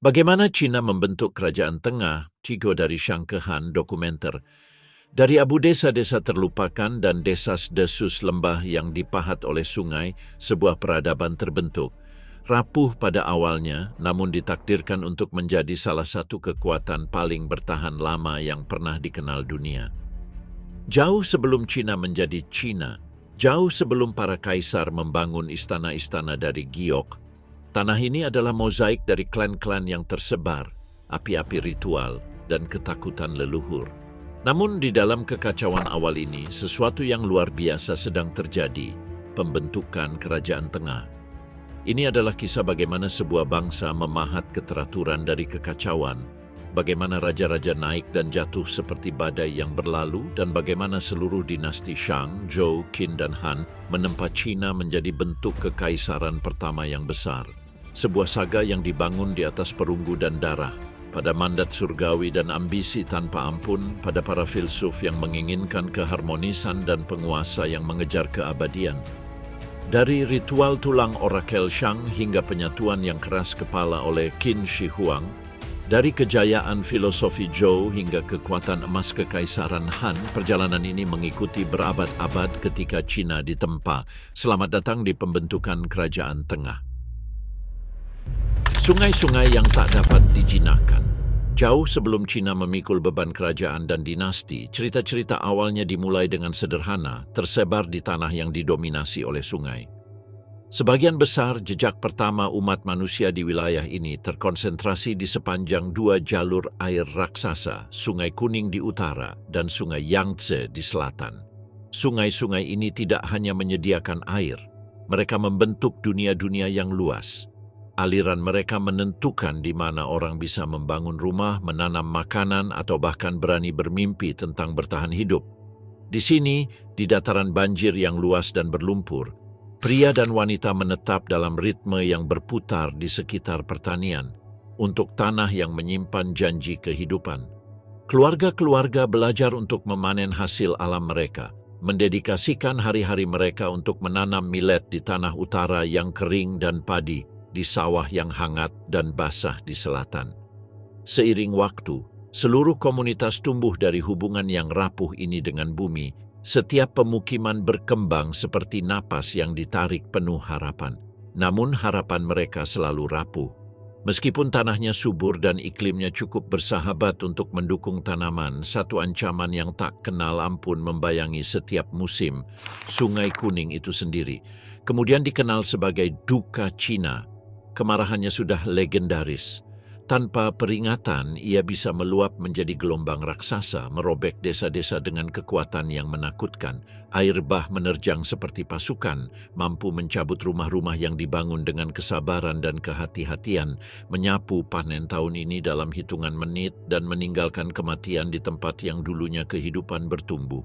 Bagaimana Cina membentuk kerajaan tengah, Cigo dari Shang ke Han dokumenter. Dari abu desa-desa terlupakan dan desas-desus lembah yang dipahat oleh sungai, sebuah peradaban terbentuk. Rapuh pada awalnya, namun ditakdirkan untuk menjadi salah satu kekuatan paling bertahan lama yang pernah dikenal dunia. Jauh sebelum Cina menjadi Cina, jauh sebelum para kaisar membangun istana-istana dari giok, tanah ini adalah mozaik dari klan-klan yang tersebar, api-api ritual, dan ketakutan leluhur. Namun di dalam kekacauan awal ini, sesuatu yang luar biasa sedang terjadi, pembentukan kerajaan tengah. Ini adalah kisah bagaimana sebuah bangsa memahat keteraturan dari kekacauan, bagaimana raja-raja naik dan jatuh seperti badai yang berlalu, dan bagaimana seluruh dinasti Shang, Zhou, Qin, dan Han menempa Cina menjadi bentuk kekaisaran pertama yang besar. Sebuah saga yang dibangun di atas perunggu dan darah, pada mandat surgawi dan ambisi tanpa ampun, pada para filsuf yang menginginkan keharmonisan dan penguasa yang mengejar keabadian. Dari ritual tulang orakel Shang hingga penyatuan yang keras kepala oleh Qin Shi Huang, dari kejayaan filosofi Zhou hingga kekuatan emas kekaisaran Han, perjalanan ini mengikuti berabad-abad ketika Cina ditempa. Selamat datang di pembentukan kerajaan tengah. Sungai-sungai yang tak dapat dijinakkan. Jauh sebelum Cina memikul beban kerajaan dan dinasti, cerita-cerita awalnya dimulai dengan sederhana, tersebar di tanah yang didominasi oleh sungai. Sebagian besar jejak pertama umat manusia di wilayah ini terkonsentrasi di sepanjang dua jalur air raksasa, Sungai Kuning di utara dan Sungai Yangtze di selatan. Sungai-sungai ini tidak hanya menyediakan air, mereka membentuk dunia-dunia yang luas. Aliran mereka menentukan di mana orang bisa membangun rumah, menanam makanan, atau bahkan berani bermimpi tentang bertahan hidup. Di sini, di dataran banjir yang luas dan berlumpur, pria dan wanita menetap dalam ritme yang berputar di sekitar pertanian, untuk tanah yang menyimpan janji kehidupan. Keluarga-keluarga belajar untuk memanen hasil alam mereka, mendedikasikan hari-hari mereka untuk menanam millet di tanah utara yang kering dan padi, di sawah yang hangat dan basah di selatan. Seiring waktu, seluruh komunitas tumbuh dari hubungan yang rapuh ini dengan bumi. Setiap pemukiman berkembang seperti napas yang ditarik penuh harapan. Namun harapan mereka selalu rapuh. Meskipun tanahnya subur dan iklimnya cukup bersahabat untuk mendukung tanaman, satu ancaman yang tak kenal ampun membayangi setiap musim, Sungai Kuning itu sendiri. Kemudian dikenal sebagai Duka Cina. Kemarahannya sudah legendaris. Tanpa peringatan, ia bisa meluap menjadi gelombang raksasa, merobek desa-desa dengan kekuatan yang menakutkan. Air bah menerjang seperti pasukan, mampu mencabut rumah-rumah yang dibangun dengan kesabaran dan kehati-hatian, menyapu panen tahun ini dalam hitungan menit, dan meninggalkan kematian di tempat yang dulunya kehidupan bertumbuh.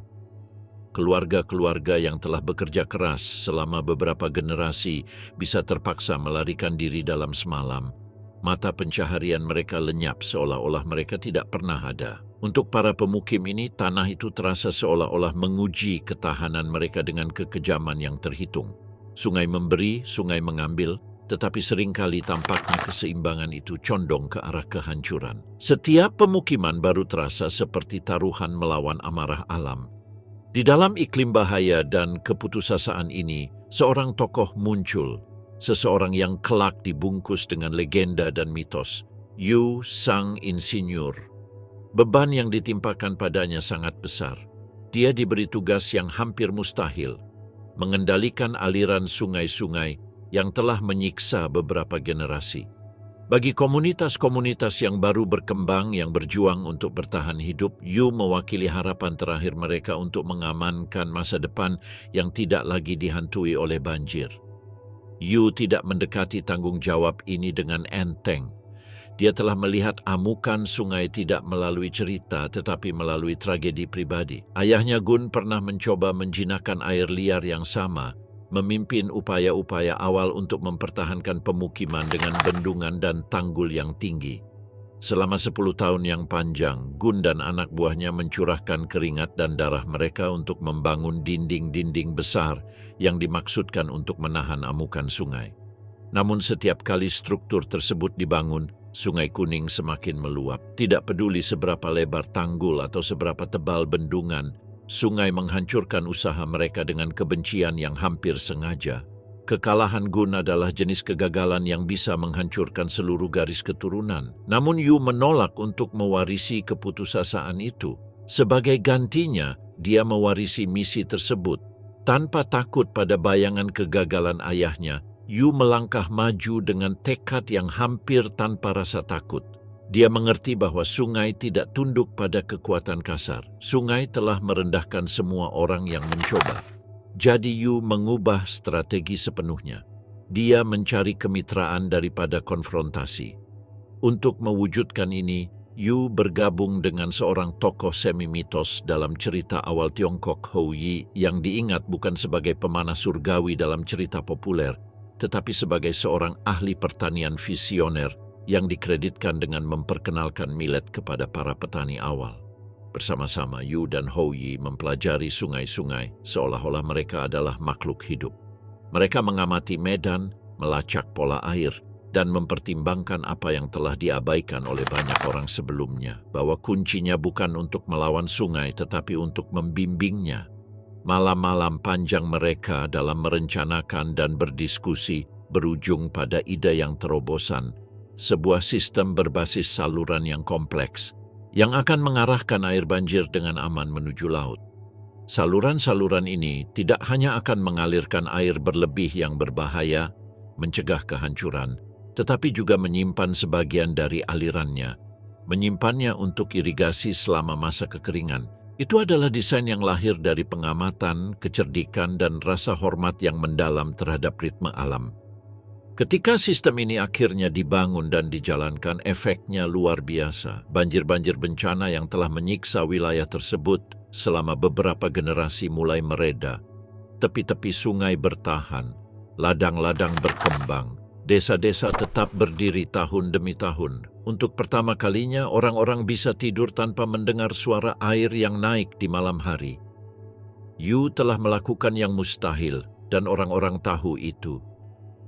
Keluarga-keluarga yang telah bekerja keras selama beberapa generasi bisa terpaksa melarikan diri dalam semalam. Mata pencaharian mereka lenyap seolah-olah mereka tidak pernah ada. Untuk para pemukim ini, tanah itu terasa seolah-olah menguji ketahanan mereka dengan kekejaman yang terhitung. Sungai memberi, sungai mengambil, tetapi seringkali tampaknya keseimbangan itu condong ke arah kehancuran. Setiap pemukiman baru terasa seperti taruhan melawan amarah alam. Di dalam iklim bahaya dan keputusasaan ini, seorang tokoh muncul, seseorang yang kelak dibungkus dengan legenda dan mitos, Yu Sang Insinyur. Beban yang ditimpakan padanya sangat besar. Dia diberi tugas yang hampir mustahil, mengendalikan aliran sungai-sungai yang telah menyiksa beberapa generasi. Bagi komunitas-komunitas yang baru berkembang yang berjuang untuk bertahan hidup, Yu mewakili harapan terakhir mereka untuk mengamankan masa depan yang tidak lagi dihantui oleh banjir. Yu tidak mendekati tanggung jawab ini dengan enteng. Dia telah melihat amukan sungai tidak melalui cerita tetapi melalui tragedi pribadi. Ayahnya Gun pernah mencoba menjinakkan air liar yang sama, memimpin upaya-upaya awal untuk mempertahankan pemukiman dengan bendungan dan tanggul yang tinggi. Selama 10 tahun yang panjang, Gun dan anak buahnya mencurahkan keringat dan darah mereka untuk membangun dinding-dinding besar yang dimaksudkan untuk menahan amukan sungai. Namun setiap kali struktur tersebut dibangun, Sungai Kuning semakin meluap. Tidak peduli seberapa lebar tanggul atau seberapa tebal bendungan, sungai menghancurkan usaha mereka dengan kebencian yang hampir sengaja. Kekalahan Gun adalah jenis kegagalan yang bisa menghancurkan seluruh garis keturunan. Namun Yu menolak untuk mewarisi keputusasaan itu. Sebagai gantinya, dia mewarisi misi tersebut. Tanpa takut pada bayangan kegagalan ayahnya, Yu melangkah maju dengan tekad yang hampir tanpa rasa takut. Dia mengerti bahwa sungai tidak tunduk pada kekuatan kasar. Sungai telah merendahkan semua orang yang mencoba. Jadi Yu mengubah strategi sepenuhnya. Dia mencari kemitraan daripada konfrontasi. Untuk mewujudkan ini, Yu bergabung dengan seorang tokoh semi-mitos dalam cerita awal Tiongkok, Hou Yi, yang diingat bukan sebagai pemanah surgawi dalam cerita populer, tetapi sebagai seorang ahli pertanian visioner yang dikreditkan dengan memperkenalkan millet kepada para petani awal. Bersama-sama, Yu dan Hou Yi mempelajari sungai-sungai seolah-olah mereka adalah makhluk hidup. Mereka mengamati medan, melacak pola air, dan mempertimbangkan apa yang telah diabaikan oleh banyak orang sebelumnya, bahwa kuncinya bukan untuk melawan sungai tetapi untuk membimbingnya. Malam-malam panjang mereka dalam merencanakan dan berdiskusi berujung pada ide yang terobosan, sebuah sistem berbasis saluran yang kompleks, yang akan mengarahkan air banjir dengan aman menuju laut. Saluran-saluran ini tidak hanya akan mengalirkan air berlebih yang berbahaya, mencegah kehancuran, tetapi juga menyimpan sebagian dari alirannya, menyimpannya untuk irigasi selama masa kekeringan. Itu adalah desain yang lahir dari pengamatan, kecerdikan, dan rasa hormat yang mendalam terhadap ritme alam. Ketika sistem ini akhirnya dibangun dan dijalankan, efeknya luar biasa. Banjir-banjir bencana yang telah menyiksa wilayah tersebut selama beberapa generasi mulai mereda. Tepi-tepi sungai bertahan, ladang-ladang berkembang, desa-desa tetap berdiri tahun demi tahun. Untuk pertama kalinya, orang-orang bisa tidur tanpa mendengar suara air yang naik di malam hari. Yu telah melakukan yang mustahil, dan orang-orang tahu itu.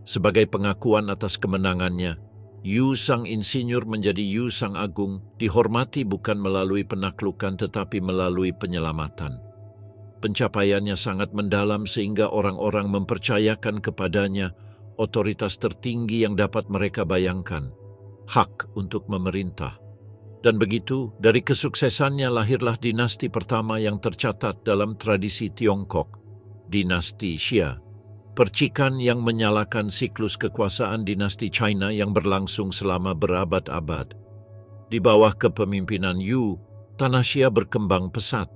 Sebagai pengakuan atas kemenangannya, Yu Sang Insinyur menjadi Yu Sang Agung, dihormati bukan melalui penaklukan tetapi melalui penyelamatan. Pencapaiannya sangat mendalam sehingga orang-orang mempercayakan kepadanya otoritas tertinggi yang dapat mereka bayangkan, hak untuk memerintah. Dan begitu, dari kesuksesannya lahirlah dinasti pertama yang tercatat dalam tradisi Tiongkok, dinasti Xia. Percikan yang menyalakan siklus kekuasaan dinasti China yang berlangsung selama berabad-abad. Di bawah kepemimpinan Yu, tanah Xia berkembang pesat.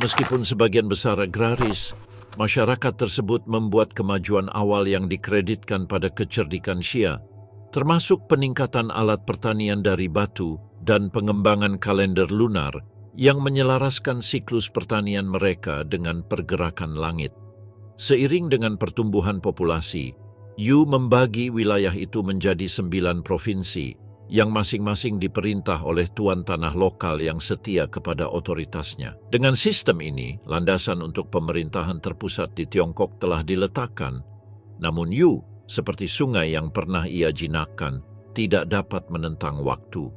Meskipun sebagian besar agraris, masyarakat tersebut membuat kemajuan awal yang dikreditkan pada kecerdikan Xia, termasuk peningkatan alat pertanian dari batu dan pengembangan kalender lunar yang menyelaraskan siklus pertanian mereka dengan pergerakan langit. Seiring dengan pertumbuhan populasi, Yu membagi wilayah itu menjadi 9 provinsi, yang masing-masing diperintah oleh tuan tanah lokal yang setia kepada otoritasnya. Dengan sistem ini, landasan untuk pemerintahan terpusat di Tiongkok telah diletakkan. Namun Yu, seperti sungai yang pernah ia jinakkan, tidak dapat menentang waktu.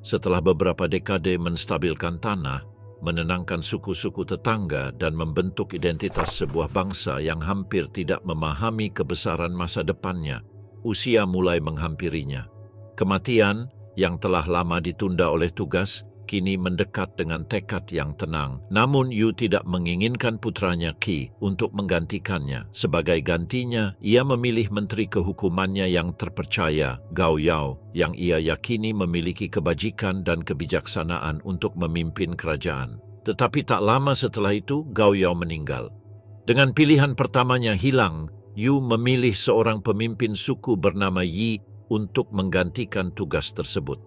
Setelah beberapa dekade menstabilkan tanah, menenangkan suku-suku tetangga, dan membentuk identitas sebuah bangsa yang hampir tidak memahami kebesaran masa depannya, usia mulai menghampirinya. Kematian yang telah lama ditunda oleh tugas kini mendekat dengan tekad yang tenang. Namun Yu tidak menginginkan putranya Qi untuk menggantikannya. Sebagai gantinya, ia memilih menteri kehukumannya yang terpercaya, Gao Yao, yang ia yakini memiliki kebajikan dan kebijaksanaan untuk memimpin kerajaan. Tetapi tak lama setelah itu, Gao Yao meninggal. Dengan pilihan pertamanya hilang, Yu memilih seorang pemimpin suku bernama Yi untuk menggantikan tugas tersebut.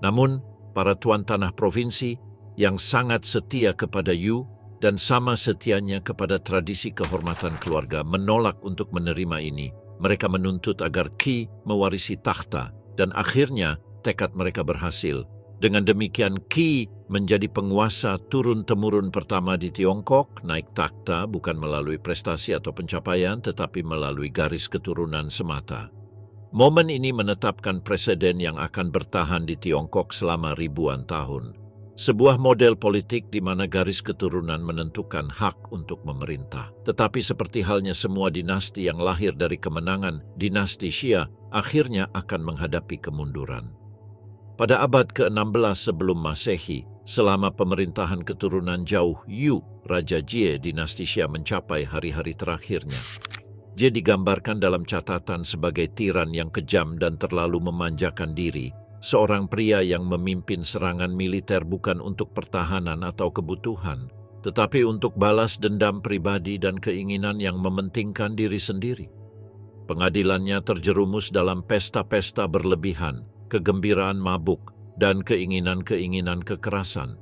Namun, para tuan tanah provinsi yang sangat setia kepada Yu dan sama setianya kepada tradisi kehormatan keluarga menolak untuk menerima ini. Mereka menuntut agar Qi mewarisi takhta dan akhirnya tekad mereka berhasil. Dengan demikian Qi menjadi penguasa turun-temurun pertama di Tiongkok, naik takhta bukan melalui prestasi atau pencapaian tetapi melalui garis keturunan semata. Momen ini menetapkan presiden yang akan bertahan di Tiongkok selama ribuan tahun. Sebuah model politik di mana garis keturunan menentukan hak untuk memerintah. Tetapi seperti halnya semua dinasti yang lahir dari kemenangan, dinasti Xia akhirnya akan menghadapi kemunduran. Pada abad ke-16 sebelum Masehi, selama pemerintahan keturunan Zhou Yu, Raja Jie dinasti Xia mencapai hari-hari terakhirnya. Jie digambarkan dalam catatan sebagai tiran yang kejam dan terlalu memanjakan diri, seorang pria yang memimpin serangan militer bukan untuk pertahanan atau kebutuhan, tetapi untuk balas dendam pribadi dan keinginan yang mementingkan diri sendiri. Pengadilannya terjerumus dalam pesta-pesta berlebihan, kegembiraan mabuk, dan keinginan-keinginan kekerasan.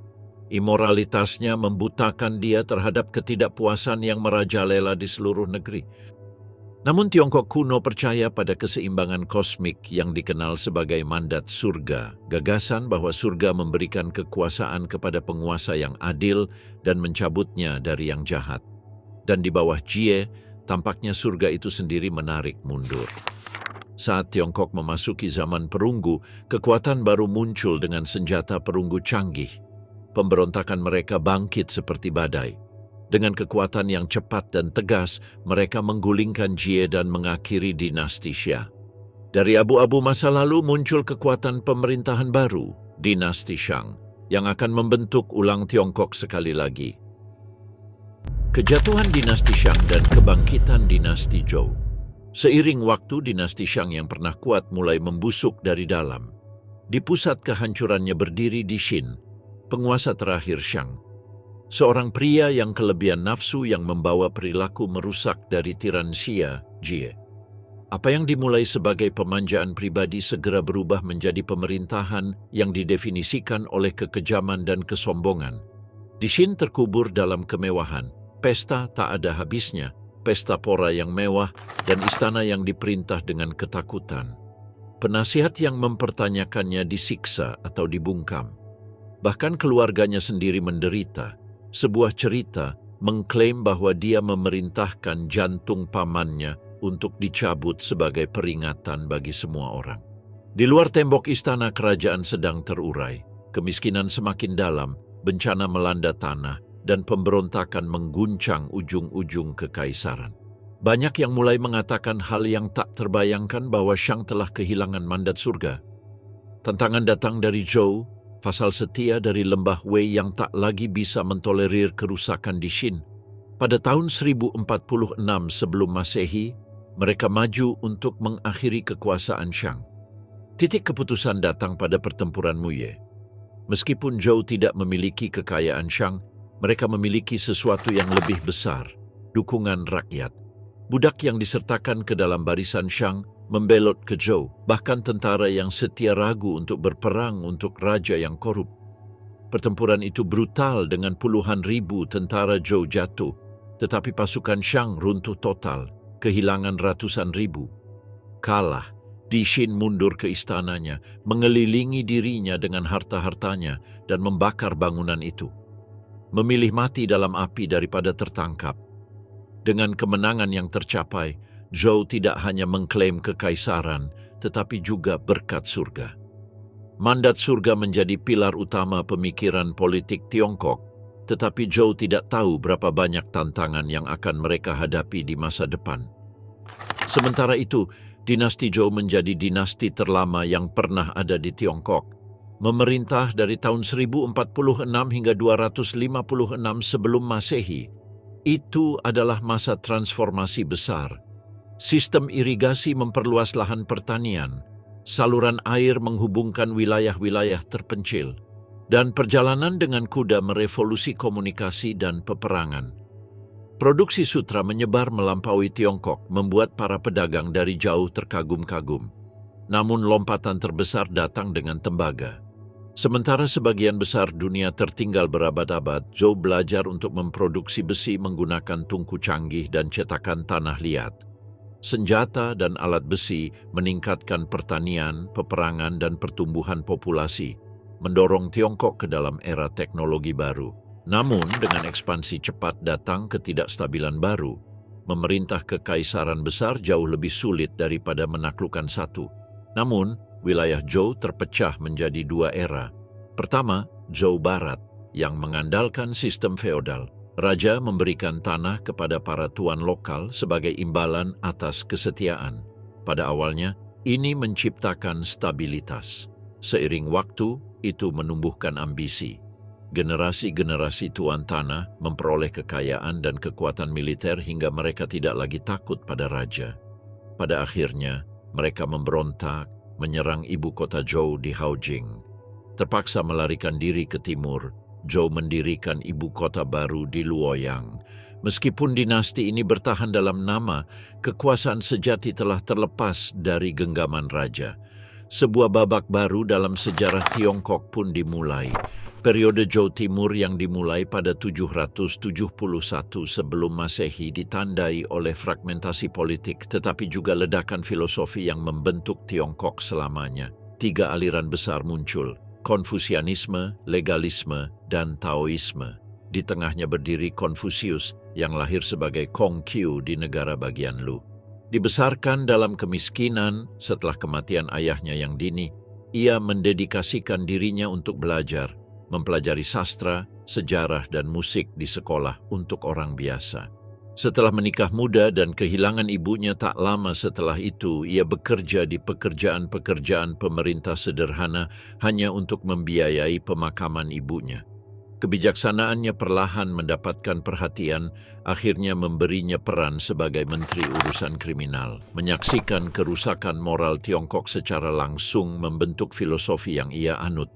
Imoralitasnya membutakan dia terhadap ketidakpuasan yang merajalela di seluruh negeri. Namun Tiongkok kuno percaya pada keseimbangan kosmik yang dikenal sebagai mandat surga, gagasan bahwa surga memberikan kekuasaan kepada penguasa yang adil dan mencabutnya dari yang jahat. Dan di bawah Jie, tampaknya surga itu sendiri menarik mundur. Saat Tiongkok memasuki zaman perunggu, kekuatan baru muncul dengan senjata perunggu canggih. Pemberontakan mereka bangkit seperti badai. Dengan kekuatan yang cepat dan tegas, mereka menggulingkan Jie dan mengakhiri dinasti Xia. Dari abu-abu masa lalu muncul kekuatan pemerintahan baru, dinasti Shang, yang akan membentuk ulang Tiongkok sekali lagi. Kejatuhan dinasti Shang dan kebangkitan dinasti Zhou. Seiring waktu, dinasti Shang yang pernah kuat mulai membusuk dari dalam. Di pusat kehancurannya berdiri Di Xin, penguasa terakhir Shang. Seorang pria yang kelebihan nafsu yang membawa perilaku merusak dari tiran Xia, Jie. Apa yang dimulai sebagai pemanjaan pribadi segera berubah menjadi pemerintahan yang didefinisikan oleh kekejaman dan kesombongan. Di Xin terkubur dalam kemewahan, pesta tak ada habisnya, pesta pora yang mewah, dan istana yang diperintah dengan ketakutan. Penasihat yang mempertanyakannya disiksa atau dibungkam. Bahkan keluarganya sendiri menderita. Sebuah cerita mengklaim bahwa dia memerintahkan jantung pamannya untuk dicabut sebagai peringatan bagi semua orang. Di luar tembok istana, kerajaan sedang terurai. Kemiskinan semakin dalam, bencana melanda tanah, dan pemberontakan mengguncang ujung-ujung kekaisaran. Banyak yang mulai mengatakan hal yang tak terbayangkan bahwa Shang telah kehilangan mandat surga. Tantangan datang dari Zhou, fasal setia dari lembah Wei yang tak lagi bisa mentolerir kerusakan di Xin. Pada tahun 1046 sebelum Masehi, mereka maju untuk mengakhiri kekuasaan Shang. Titik keputusan datang pada pertempuran Muye. Meskipun Zhou tidak memiliki kekayaan Shang, mereka memiliki sesuatu yang lebih besar, dukungan rakyat. Budak yang disertakan ke dalam barisan Shang membelot ke Zhou, bahkan tentara yang setia ragu untuk berperang untuk raja yang korup. Pertempuran itu brutal dengan puluhan ribu tentara Zhou jatuh, tetapi pasukan Shang runtuh total, kehilangan ratusan ribu. Kalah, Di Xin mundur ke istananya, mengelilingi dirinya dengan harta-hartanya dan membakar bangunan itu. Memilih mati dalam api daripada tertangkap. Dengan kemenangan yang tercapai, Zhou tidak hanya mengklaim kekaisaran, tetapi juga berkat surga. Mandat surga menjadi pilar utama pemikiran politik Tiongkok, tetapi Zhou tidak tahu berapa banyak tantangan yang akan mereka hadapi di masa depan. Sementara itu, dinasti Zhou menjadi dinasti terlama yang pernah ada di Tiongkok. Memerintah dari tahun 1046 hingga 256 sebelum Masehi. Itu adalah masa transformasi besar. Sistem irigasi memperluas lahan pertanian, saluran air menghubungkan wilayah-wilayah terpencil, dan perjalanan dengan kuda merevolusi komunikasi dan peperangan. Produksi sutra menyebar melampaui Tiongkok, membuat para pedagang dari jauh terkagum-kagum. Namun lompatan terbesar datang dengan tembaga. Sementara sebagian besar dunia tertinggal berabad-abad, Zhou belajar untuk memproduksi besi menggunakan tungku canggih dan cetakan tanah liat. Senjata dan alat besi meningkatkan pertanian, peperangan, dan pertumbuhan populasi, mendorong Tiongkok ke dalam era teknologi baru. Namun, dengan ekspansi cepat datang ketidakstabilan baru. memerintah kekaisaran besar jauh lebih sulit daripada menaklukkan satu. Namun, wilayah Zhou terpecah menjadi dua era. Pertama, Zhou Barat, yang mengandalkan sistem feodal. Raja memberikan tanah kepada para tuan lokal sebagai imbalan atas kesetiaan. Pada awalnya, ini menciptakan stabilitas. Seiring waktu, itu menumbuhkan ambisi. Generasi-generasi tuan tanah memperoleh kekayaan dan kekuatan militer hingga mereka tidak lagi takut pada raja. Pada akhirnya, mereka memberontak, menyerang ibu kota Zhou di Haojing. Terpaksa melarikan diri ke timur, Zhou mendirikan ibu kota baru di Luoyang. Meskipun dinasti ini bertahan dalam nama, kekuasaan sejati telah terlepas dari genggaman raja. Sebuah babak baru dalam sejarah Tiongkok pun dimulai. Periode Zhou Timur yang dimulai pada 771 sebelum Masehi ditandai oleh fragmentasi politik, tetapi juga ledakan filosofi yang membentuk Tiongkok selamanya. 3 aliran besar muncul: Konfusianisme, legalisme, dan Taoisme. Di tengahnya berdiri Konfusius yang lahir sebagai Kongqiu di negara bagian Lu. Dibesarkan dalam kemiskinan setelah kematian ayahnya yang dini, ia mendedikasikan dirinya untuk belajar, mempelajari sastra, sejarah, dan musik di sekolah untuk orang biasa. Setelah menikah muda dan kehilangan ibunya tak lama setelah itu, ia bekerja di pekerjaan-pekerjaan pemerintah sederhana hanya untuk membiayai pemakaman ibunya. Kebijaksanaannya perlahan mendapatkan perhatian, akhirnya memberinya peran sebagai Menteri Urusan Kriminal. Menyaksikan kerusakan moral Tiongkok secara langsung membentuk filosofi yang ia anut.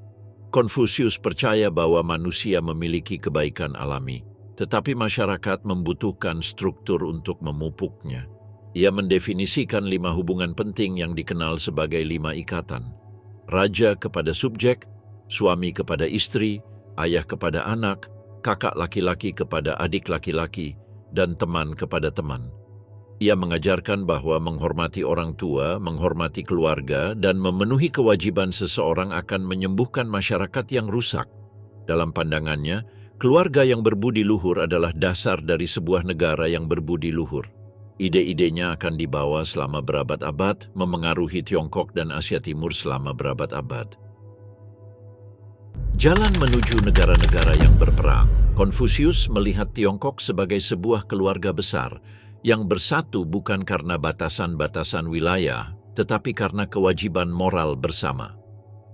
Konfusius percaya bahwa manusia memiliki kebaikan alami, tetapi masyarakat membutuhkan struktur untuk memupuknya. Ia mendefinisikan 5 hubungan penting yang dikenal sebagai 5 ikatan. Raja kepada subjek, suami kepada istri, ayah kepada anak, kakak laki-laki kepada adik laki-laki, dan teman kepada teman. Ia mengajarkan bahwa menghormati orang tua, menghormati keluarga, dan memenuhi kewajiban seseorang akan menyembuhkan masyarakat yang rusak. Dalam pandangannya, keluarga yang berbudi luhur adalah dasar dari sebuah negara yang berbudi luhur. Ide-idenya akan dibawa selama berabad-abad, memengaruhi Tiongkok dan Asia Timur selama berabad-abad. Jalan menuju negara-negara yang berperang. Konfusius melihat Tiongkok sebagai sebuah keluarga besar yang bersatu bukan karena batasan-batasan wilayah, tetapi karena kewajiban moral bersama.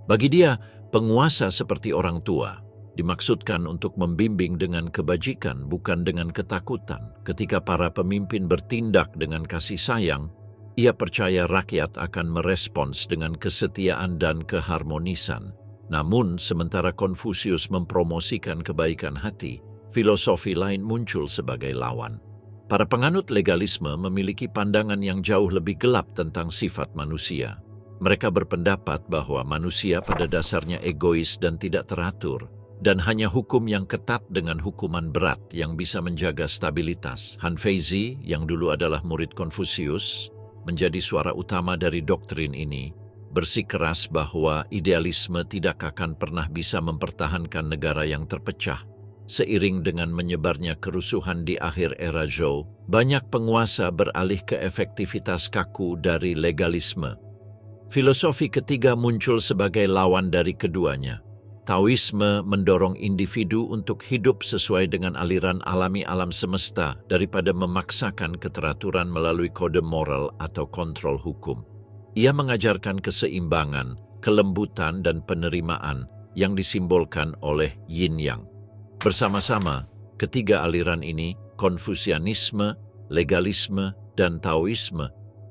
Bagi dia, penguasa seperti orang tua dimaksudkan untuk membimbing dengan kebajikan, bukan dengan ketakutan. Ketika para pemimpin bertindak dengan kasih sayang, ia percaya rakyat akan merespons dengan kesetiaan dan keharmonisan. Namun, sementara Konfusius mempromosikan kebaikan hati, filosofi lain muncul sebagai lawan. Para penganut legalisme memiliki pandangan yang jauh lebih gelap tentang sifat manusia. Mereka berpendapat bahwa manusia pada dasarnya egois dan tidak teratur, dan hanya hukum yang ketat dengan hukuman berat yang bisa menjaga stabilitas. Han Feizi, yang dulu adalah murid Konfusius, menjadi suara utama dari doktrin ini, bersikeras bahwa idealisme tidak akan pernah bisa mempertahankan negara yang terpecah. Seiring dengan menyebarnya kerusuhan di akhir era Zhou, banyak penguasa beralih ke efektivitas kaku dari legalisme. Filosofi ketiga muncul sebagai lawan dari keduanya. Taoisme mendorong individu untuk hidup sesuai dengan aliran alami alam semesta daripada memaksakan keteraturan melalui kode moral atau kontrol hukum. Ia mengajarkan keseimbangan, kelembutan, dan penerimaan yang disimbolkan oleh yin-yang. Bersama-sama, ketiga aliran ini, Konfusianisme, legalisme, dan Taoisme,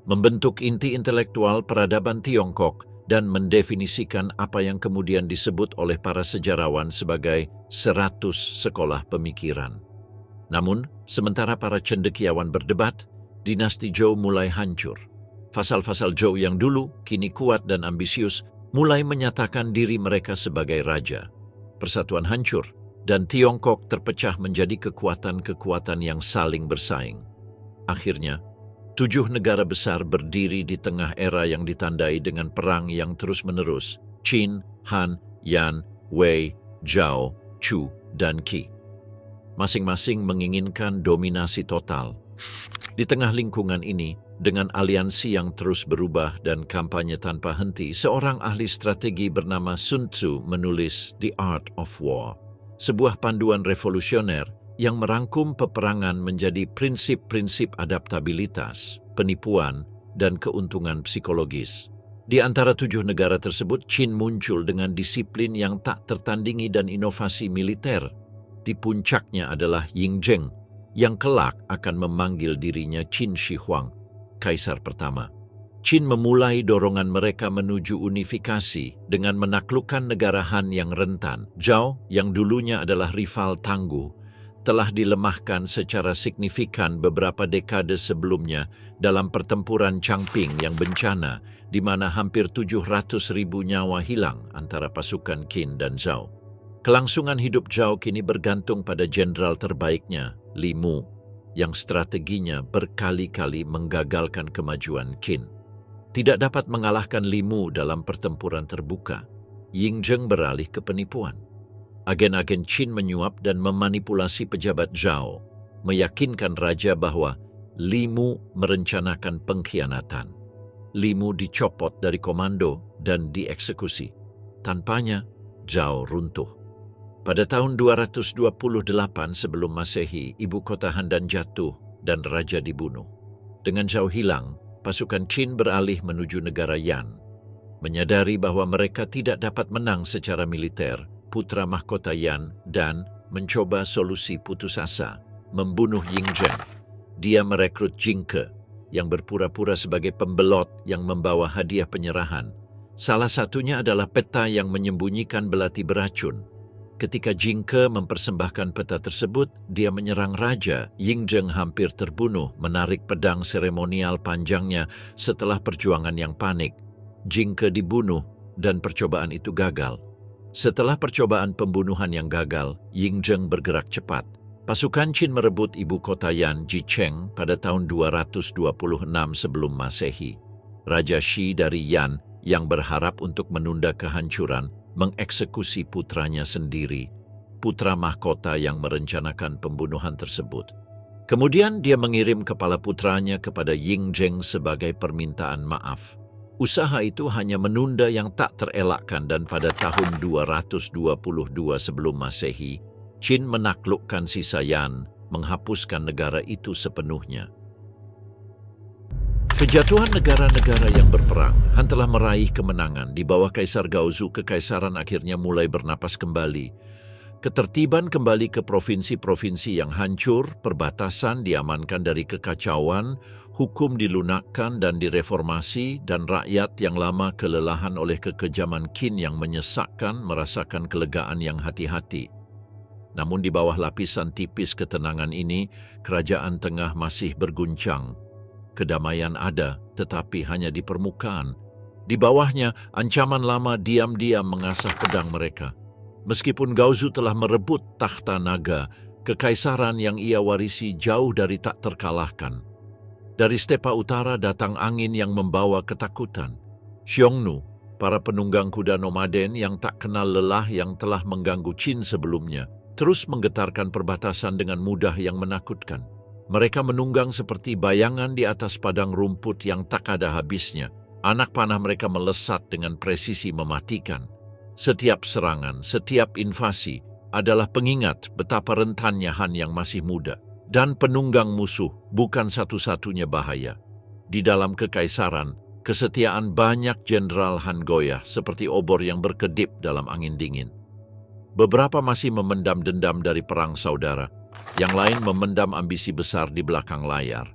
membentuk inti intelektual peradaban Tiongkok dan mendefinisikan apa yang kemudian disebut oleh para sejarawan sebagai 100 sekolah pemikiran. Namun, sementara para cendekiawan berdebat, dinasti Zhou mulai hancur. Fasal-fasal Zhou yang dulu kini kuat dan ambisius mulai menyatakan diri mereka sebagai raja. Persatuan hancur, dan Tiongkok terpecah menjadi kekuatan-kekuatan yang saling bersaing. Akhirnya, 7 negara besar berdiri di tengah era yang ditandai dengan perang yang terus-menerus: Qin, Han, Yan, Wei, Zhao, Chu, dan Qi. Masing-masing menginginkan dominasi total. Di tengah lingkungan ini, dengan aliansi yang terus berubah dan kampanye tanpa henti, seorang ahli strategi bernama Sun Tzu menulis The Art of War, sebuah panduan revolusioner yang merangkum peperangan menjadi prinsip-prinsip adaptabilitas, penipuan, dan keuntungan psikologis. Di antara 7 negara tersebut, Qin muncul dengan disiplin yang tak tertandingi dan inovasi militer. Di puncaknya adalah Ying Zheng, yang kelak akan memanggil dirinya Qin Shi Huang, Kaisar pertama. Qin memulai dorongan mereka menuju unifikasi dengan menaklukkan negara Han yang rentan. Zhao, yang dulunya adalah rival tangguh, telah dilemahkan secara signifikan beberapa dekade sebelumnya dalam pertempuran Changping yang bencana, di mana hampir 700.000 nyawa hilang antara pasukan Qin dan Zhao. Kelangsungan hidup Zhao kini bergantung pada jenderal terbaiknya, Li Mu, yang strateginya berkali-kali menggagalkan kemajuan Qin. Tidak dapat mengalahkan Li Mu dalam pertempuran terbuka, Ying Zheng beralih ke penipuan. Agen-agen Qin menyuap dan memanipulasi pejabat Zhao, meyakinkan raja bahwa Li Mu merencanakan pengkhianatan. Li Mu dicopot dari komando dan dieksekusi. Tanpanya, Zhao runtuh. Pada tahun 228 sebelum Masehi, ibu kota Handan jatuh dan raja dibunuh. Dengan Zhao hilang, pasukan Qin beralih menuju negara Yan. Menyadari bahwa mereka tidak dapat menang secara militer, putra mahkota Yan dan mencoba solusi putus asa, membunuh Ying Zheng. Dia merekrut Jing Ke, yang berpura-pura sebagai pembelot yang membawa hadiah penyerahan. Salah satunya adalah peta yang menyembunyikan belati beracun. Ketika Jing Ke mempersembahkan peta tersebut, dia menyerang raja. Ying Zheng hampir terbunuh, menarik pedang seremonial panjangnya setelah perjuangan yang panik. Jing Ke dibunuh dan percobaan itu gagal. Setelah percobaan pembunuhan yang gagal, Ying Zheng bergerak cepat. Pasukan Qin merebut ibu kota Yan, Jicheng, pada tahun 226 sebelum Masehi. Raja Shi dari Yan yang berharap untuk menunda kehancuran mengeksekusi putranya sendiri, putra mahkota yang merencanakan pembunuhan tersebut. Kemudian dia mengirim kepala putranya kepada Ying Zheng sebagai permintaan maaf. Usaha itu hanya menunda yang tak terelakkan dan pada tahun 222 sebelum Masehi, Qin menaklukkan sisa Yan, menghapuskan negara itu sepenuhnya. Kejatuhan negara-negara yang berperang, Han telah meraih kemenangan. Di bawah Kaisar Gaozu, kekaisaran akhirnya mulai bernapas kembali. Ketertiban kembali ke provinsi-provinsi yang hancur, perbatasan diamankan dari kekacauan, hukum dilunakkan dan direformasi, dan rakyat yang lama kelelahan oleh kekejaman Qin yang menyesakkan merasakan kelegaan yang hati-hati. Namun di bawah lapisan tipis ketenangan ini, kerajaan tengah masih berguncang. Kedamaian ada, tetapi hanya di permukaan. Di bawahnya, ancaman lama diam-diam mengasah pedang mereka. Meskipun Gaozu telah merebut takhta naga, kekaisaran yang ia warisi jauh dari tak terkalahkan. Dari stepa utara datang angin yang membawa ketakutan. Xiongnu, para penunggang kuda nomaden yang tak kenal lelah yang telah mengganggu Qin sebelumnya, terus menggetarkan perbatasan dengan mudah yang menakutkan. Mereka menunggang seperti bayangan di atas padang rumput yang tak ada habisnya. Anak panah mereka melesat dengan presisi mematikan. Setiap serangan, setiap invasi adalah pengingat betapa rentannya Han yang masih muda. Dan penunggang musuh bukan satu-satunya bahaya. Di dalam kekaisaran, kesetiaan banyak jenderal Han goyah seperti obor yang berkedip dalam angin dingin. Beberapa masih memendam dendam dari perang saudara. Yang lain memendam ambisi besar di belakang layar.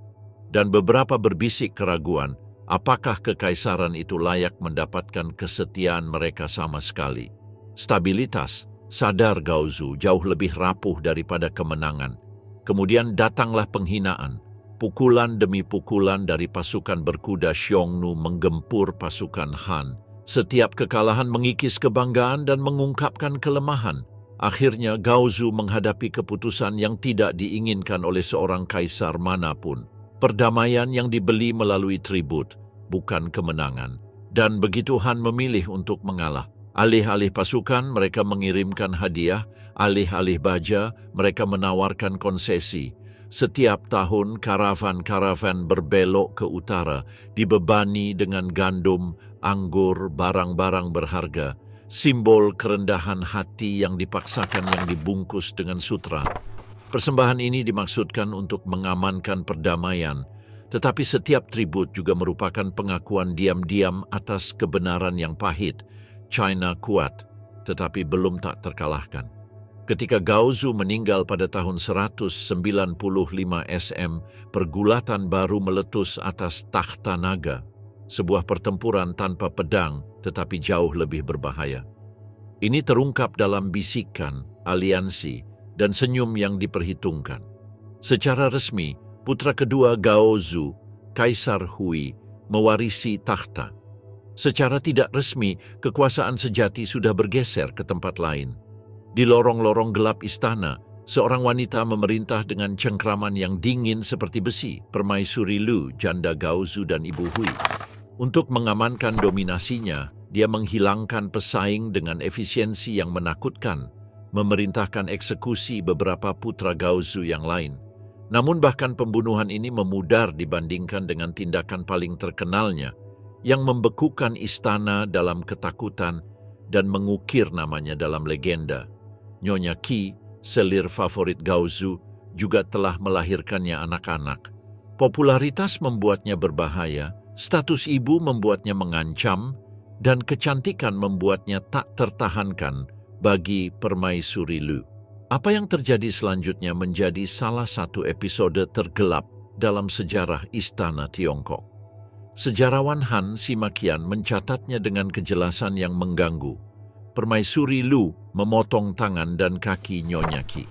Dan beberapa berbisik keraguan, apakah kekaisaran itu layak mendapatkan kesetiaan mereka sama sekali. Stabilitas, sadar Gaozu, jauh lebih rapuh daripada kemenangan. Kemudian datanglah penghinaan. Pukulan demi pukulan dari pasukan berkuda Xiongnu menggempur pasukan Han. Setiap kekalahan mengikis kebanggaan dan mengungkapkan kelemahan. Akhirnya Gaozu menghadapi keputusan yang tidak diinginkan oleh seorang kaisar manapun. Perdamaian yang dibeli melalui tribut, bukan kemenangan. Dan begitu Han memilih untuk mengalah. Alih-alih pasukan, mereka mengirimkan hadiah. Alih-alih baja, mereka menawarkan konsesi. Setiap tahun karavan-karavan berbelok ke utara, dibebani dengan gandum, anggur, barang-barang berharga, simbol kerendahan hati yang dipaksakan yang dibungkus dengan sutra. Persembahan ini dimaksudkan untuk mengamankan perdamaian, tetapi setiap tribut juga merupakan pengakuan diam-diam atas kebenaran yang pahit. China kuat, tetapi belum tak terkalahkan. Ketika Gaozu meninggal pada tahun 195 SM, pergulatan baru meletus atas takhta naga, sebuah pertempuran tanpa pedang tetapi jauh lebih berbahaya. Ini terungkap dalam bisikan, aliansi, dan senyum yang diperhitungkan. Secara resmi, putra kedua Gaozu, Kaisar Hui, mewarisi takhta. Secara tidak resmi, kekuasaan sejati sudah bergeser ke tempat lain. Di lorong-lorong gelap istana, seorang wanita memerintah dengan cengkraman yang dingin seperti besi, Permaisuri Lu, janda Gaozu dan Ibu Hui. Untuk mengamankan dominasinya, dia menghilangkan pesaing dengan efisiensi yang menakutkan, memerintahkan eksekusi beberapa putra Gaozu yang lain. Namun bahkan pembunuhan ini memudar dibandingkan dengan tindakan paling terkenalnya, yang membekukan istana dalam ketakutan dan mengukir namanya dalam legenda. Nyonya Qi, selir favorit Gaozu, juga telah melahirkannya anak-anak. Popularitas membuatnya berbahaya, status ibu membuatnya mengancam, dan kecantikan membuatnya tak tertahankan bagi Permaisuri Lu. Apa yang terjadi selanjutnya menjadi salah satu episode tergelap dalam sejarah Istana Tiongkok. Sejarawan Han Simakian mencatatnya dengan kejelasan yang mengganggu. Permaisuri Lu memotong tangan dan kaki Nyonya Qi.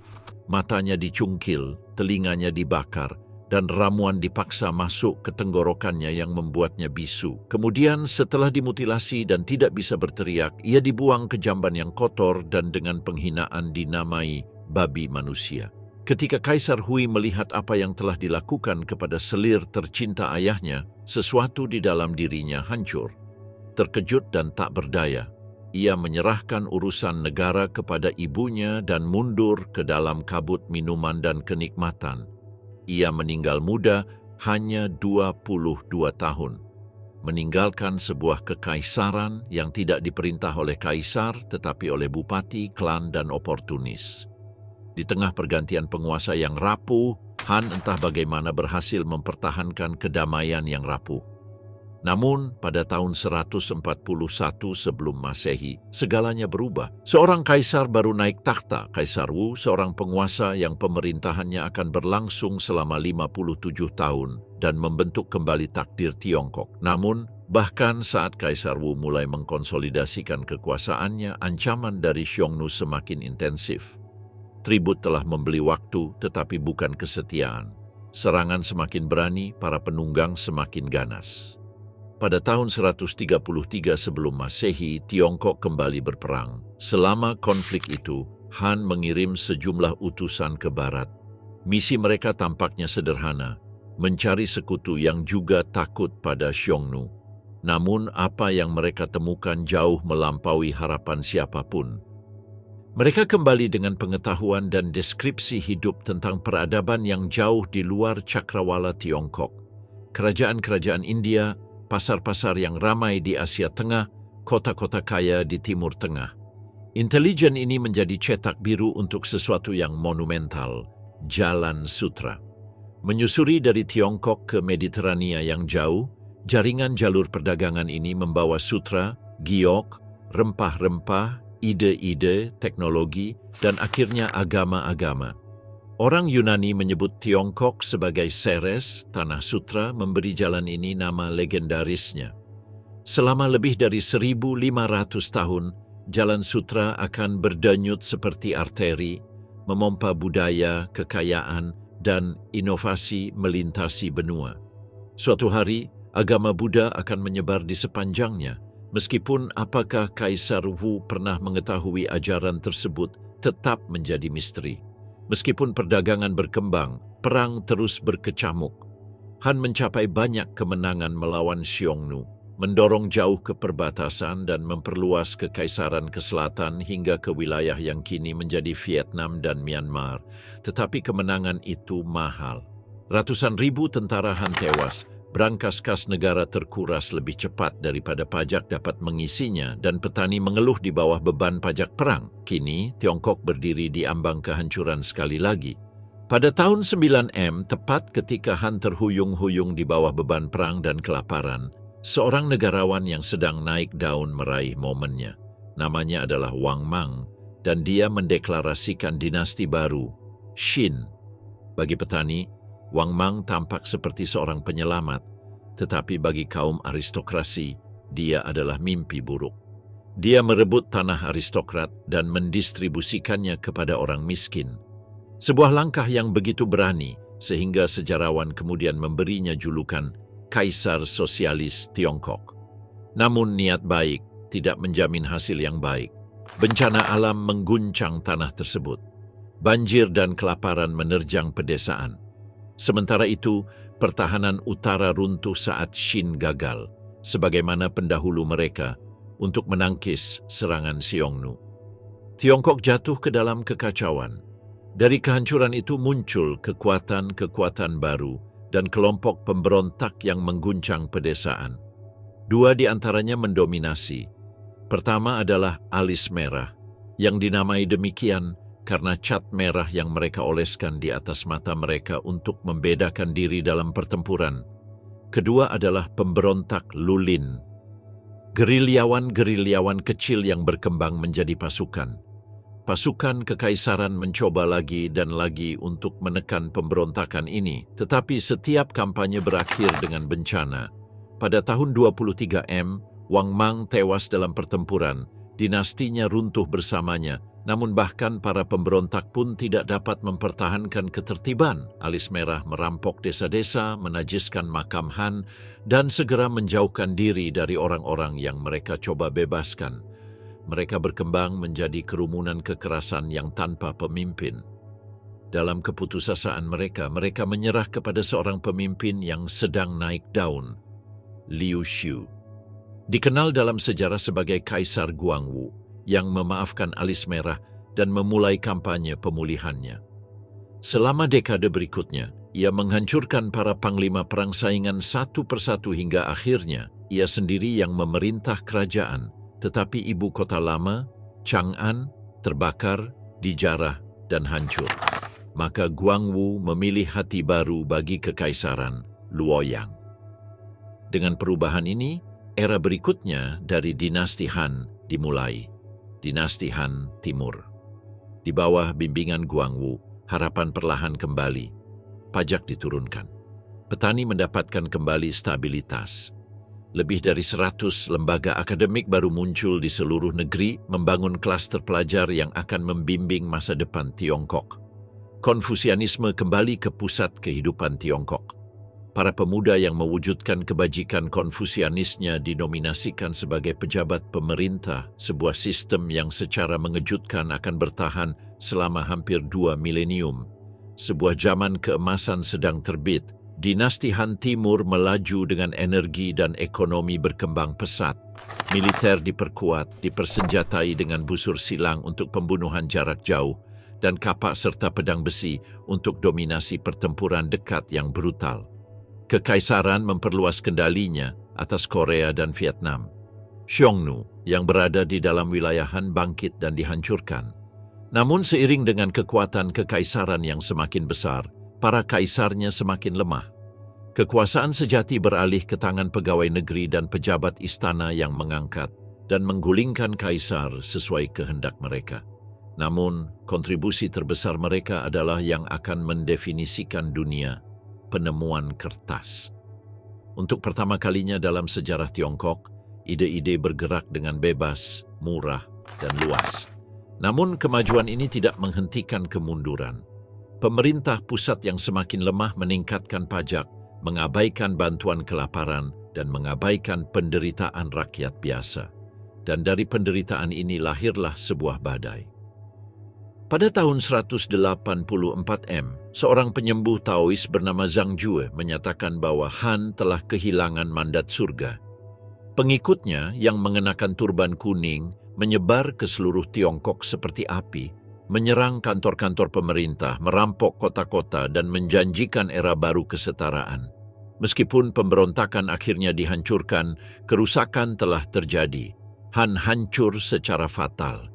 Matanya dicungkil, telinganya dibakar, dan ramuan dipaksa masuk ke tenggorokannya yang membuatnya bisu. Kemudian setelah dimutilasi dan tidak bisa berteriak, ia dibuang ke jamban yang kotor dan dengan penghinaan dinamai babi manusia. Ketika Kaisar Hui melihat apa yang telah dilakukan kepada selir tercinta ayahnya, sesuatu di dalam dirinya hancur. Terkejut dan tak berdaya, ia menyerahkan urusan negara kepada ibunya dan mundur ke dalam kabut minuman dan kenikmatan. Ia meninggal muda, hanya 22 tahun. Meninggalkan sebuah kekaisaran yang tidak diperintah oleh kaisar tetapi oleh bupati, klan, dan oportunis. Di tengah pergantian penguasa yang rapuh, Han entah bagaimana berhasil mempertahankan kedamaian yang rapuh. Namun, pada tahun 141 sebelum Masehi, segalanya berubah. Seorang kaisar baru naik takhta, Kaisar Wu, seorang penguasa yang pemerintahannya akan berlangsung selama 57 tahun dan membentuk kembali takdir Tiongkok. Namun, bahkan saat Kaisar Wu mulai mengkonsolidasikan kekuasaannya, ancaman dari Xiongnu semakin intensif. Tribut telah membeli waktu, tetapi bukan kesetiaan. Serangan semakin berani, para penunggang semakin ganas. Pada tahun 133 sebelum Masehi, Tiongkok kembali berperang. Selama konflik itu, Han mengirim sejumlah utusan ke barat. Misi mereka tampaknya sederhana, mencari sekutu yang juga takut pada Xiongnu. Namun apa yang mereka temukan jauh melampaui harapan siapapun. Mereka kembali dengan pengetahuan dan deskripsi hidup tentang peradaban yang jauh di luar cakrawala Tiongkok. Kerajaan-kerajaan India, pasar-pasar yang ramai di Asia Tengah, kota-kota kaya di Timur Tengah. Intelijen ini menjadi cetak biru untuk sesuatu yang monumental, Jalan Sutra. Menyusuri dari Tiongkok ke Mediterania yang jauh, jaringan jalur perdagangan ini membawa sutra, giok, rempah-rempah, ide-ide, teknologi, dan akhirnya agama-agama. Orang Yunani menyebut Tiongkok sebagai Ceres, tanah sutra, memberi jalan ini nama legendarisnya. Selama lebih dari 1.500 tahun, jalan sutra akan berdenyut seperti arteri, memompa budaya, kekayaan, dan inovasi melintasi benua. Suatu hari, agama Buddha akan menyebar di sepanjangnya. Meskipun apakah Kaisar Wu pernah mengetahui ajaran tersebut tetap menjadi misteri. Meskipun perdagangan berkembang, perang terus berkecamuk. Han mencapai banyak kemenangan melawan Xiongnu. mendorong jauh ke perbatasan dan memperluas kekaisaran ke selatan hingga ke wilayah yang kini menjadi Vietnam dan Myanmar. Tetapi kemenangan itu mahal. Ratusan ribu tentara Han tewas, brankas kas negara terkuras lebih cepat daripada pajak dapat mengisinya, dan petani mengeluh di bawah beban pajak perang. Kini, Tiongkok berdiri di ambang kehancuran sekali lagi. Pada tahun 9M, tepat ketika Han terhuyung-huyung di bawah beban perang dan kelaparan, seorang negarawan yang sedang naik daun meraih momennya. Namanya adalah Wang Mang, dan dia mendeklarasikan dinasti baru, Qin. Bagi petani, Wang Mang tampak seperti seorang penyelamat, tetapi bagi kaum aristokrasi, dia adalah mimpi buruk. Dia merebut tanah aristokrat dan mendistribusikannya kepada orang miskin. Sebuah langkah yang begitu berani, sehingga sejarawan kemudian memberinya julukan Kaisar Sosialis Tiongkok. Namun niat baik tidak menjamin hasil yang baik. Bencana alam mengguncang tanah tersebut. Banjir dan kelaparan menerjang pedesaan. Sementara itu, pertahanan utara runtuh saat Qin gagal, sebagaimana pendahulu mereka, untuk menangkis serangan Xiongnu. Tiongkok jatuh ke dalam kekacauan. Dari kehancuran itu muncul kekuatan-kekuatan baru dan kelompok pemberontak yang mengguncang pedesaan. Dua di antaranya mendominasi. Pertama adalah Alis Merah, yang dinamai demikian karena cat merah yang mereka oleskan di atas mata mereka untuk membedakan diri dalam pertempuran. Kedua adalah pemberontak Lulin, gerilyawan-gerilyawan kecil yang berkembang menjadi pasukan. Pasukan kekaisaran mencoba lagi dan lagi untuk menekan pemberontakan ini, tetapi setiap kampanye berakhir dengan bencana. Pada tahun 23M, Wang Mang tewas dalam pertempuran, dinastinya runtuh bersamanya, namun bahkan para pemberontak pun tidak dapat mempertahankan ketertiban. Alis Merah merampok desa-desa, menajiskan makam Han, dan segera menjauhkan diri dari orang-orang yang mereka coba bebaskan. Mereka berkembang menjadi kerumunan kekerasan yang tanpa pemimpin. Dalam keputusasaan mereka menyerah kepada seorang pemimpin yang sedang naik daun, Liu Xiu. Dikenal dalam sejarah sebagai Kaisar Guangwu, yang memaafkan Alis Merah dan memulai kampanye pemulihannya. Selama dekade berikutnya, ia menghancurkan para panglima perang saingan satu persatu hingga akhirnya ia sendiri yang memerintah kerajaan, tetapi ibu kota lama, Chang'an, terbakar, dijarah, dan hancur. Maka Guangwu memilih hati baru bagi kekaisaran, Luoyang. Dengan perubahan ini, era berikutnya dari dinasti Han dimulai, dinasti Han Timur. Di bawah bimbingan Guangwu, harapan perlahan kembali, pajak diturunkan. Petani mendapatkan kembali stabilitas. Lebih dari 100 lembaga akademik baru muncul di seluruh negeri membangun klaster pelajar yang akan membimbing masa depan Tiongkok. Konfusianisme kembali ke pusat kehidupan Tiongkok. Para pemuda yang mewujudkan kebajikan konfusianisnya dinominasikan sebagai pejabat pemerintah, sebuah sistem yang secara mengejutkan akan bertahan selama hampir 2 milenium. Sebuah zaman keemasan sedang terbit. Dinasti Han Timur melaju dengan energi dan ekonomi berkembang pesat. Militer diperkuat, dipersenjatai dengan busur silang untuk pembunuhan jarak jauh, dan kapak serta pedang besi untuk dominasi pertempuran dekat yang brutal. Kekaisaran memperluas kendalinya atas Korea dan Vietnam. Xiongnu yang berada di dalam wilayah Han bangkit dan dihancurkan. Namun seiring dengan kekuatan kekaisaran yang semakin besar, para kaisarnya semakin lemah. Kekuasaan sejati beralih ke tangan pegawai negeri dan pejabat istana yang mengangkat dan menggulingkan kaisar sesuai kehendak mereka. Namun, kontribusi terbesar mereka adalah yang akan mendefinisikan dunia, penemuan kertas. Untuk pertama kalinya dalam sejarah Tiongkok, ide-ide bergerak dengan bebas, murah, dan luas. Namun, kemajuan ini tidak menghentikan kemunduran. Pemerintah pusat yang semakin lemah meningkatkan pajak, mengabaikan bantuan kelaparan, dan mengabaikan penderitaan rakyat biasa. Dan dari penderitaan ini lahirlah sebuah badai. Pada tahun 184M, seorang penyembuh Taois bernama Zhang Jue menyatakan bahwa Han telah kehilangan mandat surga. Pengikutnya yang mengenakan turban kuning menyebar ke seluruh Tiongkok seperti api, menyerang kantor-kantor pemerintah, merampok kota-kota, dan menjanjikan era baru kesetaraan. Meskipun pemberontakan akhirnya dihancurkan, kerusakan telah terjadi. Han hancur secara fatal.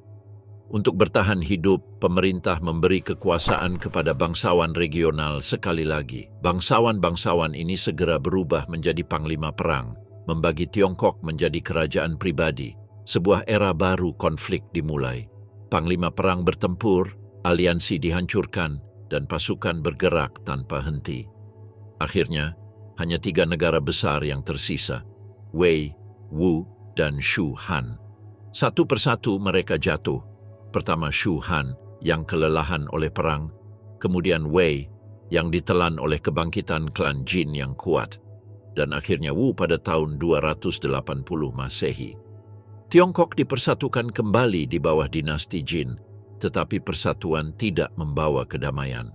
Untuk bertahan hidup, pemerintah memberi kekuasaan kepada bangsawan regional sekali lagi. Bangsawan-bangsawan ini segera berubah menjadi panglima perang, membagi Tiongkok menjadi kerajaan pribadi. Sebuah era baru konflik dimulai. Panglima perang bertempur, aliansi dihancurkan, dan pasukan bergerak tanpa henti. Akhirnya, hanya 3 negara besar yang tersisa, Wei, Wu, dan Shu Han. Satu persatu mereka jatuh. Pertama Shu Han yang kelelahan oleh perang, kemudian Wei yang ditelan oleh kebangkitan klan Jin yang kuat, dan akhirnya Wu pada tahun 280 Masehi. Tiongkok dipersatukan kembali di bawah dinasti Jin, tetapi persatuan tidak membawa kedamaian.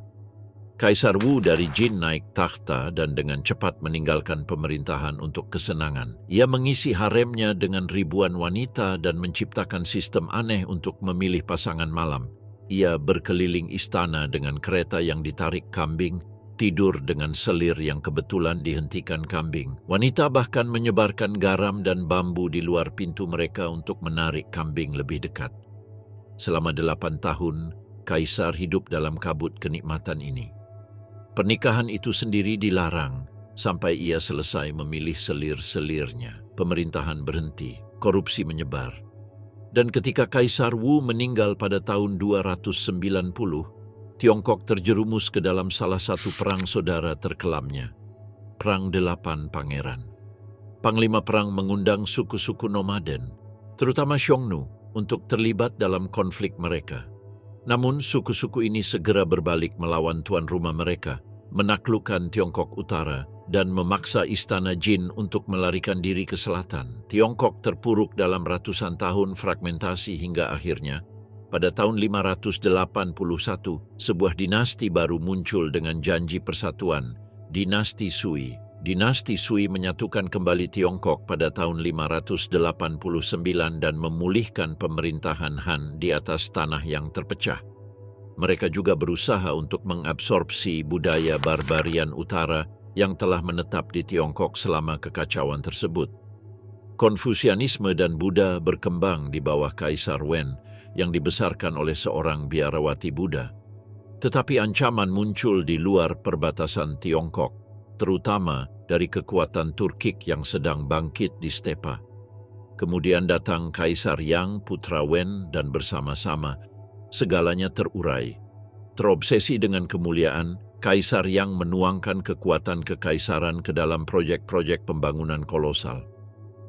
Kaisar Wu dari Jin naik takhta dan dengan cepat meninggalkan pemerintahan untuk kesenangan. Ia mengisi haremnya dengan ribuan wanita dan menciptakan sistem aneh untuk memilih pasangan malam. Ia berkeliling istana dengan kereta yang ditarik kambing, tidur dengan selir yang kebetulan dihentikan kambing. Wanita bahkan menyebarkan garam dan bambu di luar pintu mereka untuk menarik kambing lebih dekat. Selama 8 tahun, Kaisar hidup dalam kabut kenikmatan ini. Pernikahan itu sendiri dilarang sampai ia selesai memilih selir-selirnya. Pemerintahan berhenti, korupsi menyebar. Dan ketika Kaisar Wu meninggal pada tahun 290, Tiongkok terjerumus ke dalam salah satu perang saudara terkelamnya, Perang 8 Pangeran. Panglima perang mengundang suku-suku nomaden, terutama Xiongnu, untuk terlibat dalam konflik mereka. Namun suku-suku ini segera berbalik melawan tuan rumah mereka, menaklukkan Tiongkok Utara, dan memaksa istana Jin untuk melarikan diri ke selatan. Tiongkok terpuruk dalam ratusan tahun fragmentasi hingga akhirnya, pada tahun 581, sebuah dinasti baru muncul dengan janji persatuan, Dinasti Sui. Dinasti Sui menyatukan kembali Tiongkok pada tahun 589 dan memulihkan pemerintahan Han di atas tanah yang terpecah. Mereka juga berusaha untuk mengabsorpsi budaya barbarian utara yang telah menetap di Tiongkok selama kekacauan tersebut. Konfusianisme dan Buddha berkembang di bawah Kaisar Wen yang dibesarkan oleh seorang biarawati Buddha. Tetapi ancaman muncul di luar perbatasan Tiongkok, terutama dari kekuatan Turkik yang sedang bangkit di stepa. Kemudian datang Kaisar Yang, putra Wen, dan bersama-sama segalanya terurai. Terobsesi dengan kemuliaan, Kaisar Yang menuangkan kekuatan kekaisaran ke dalam proyek-proyek pembangunan kolosal.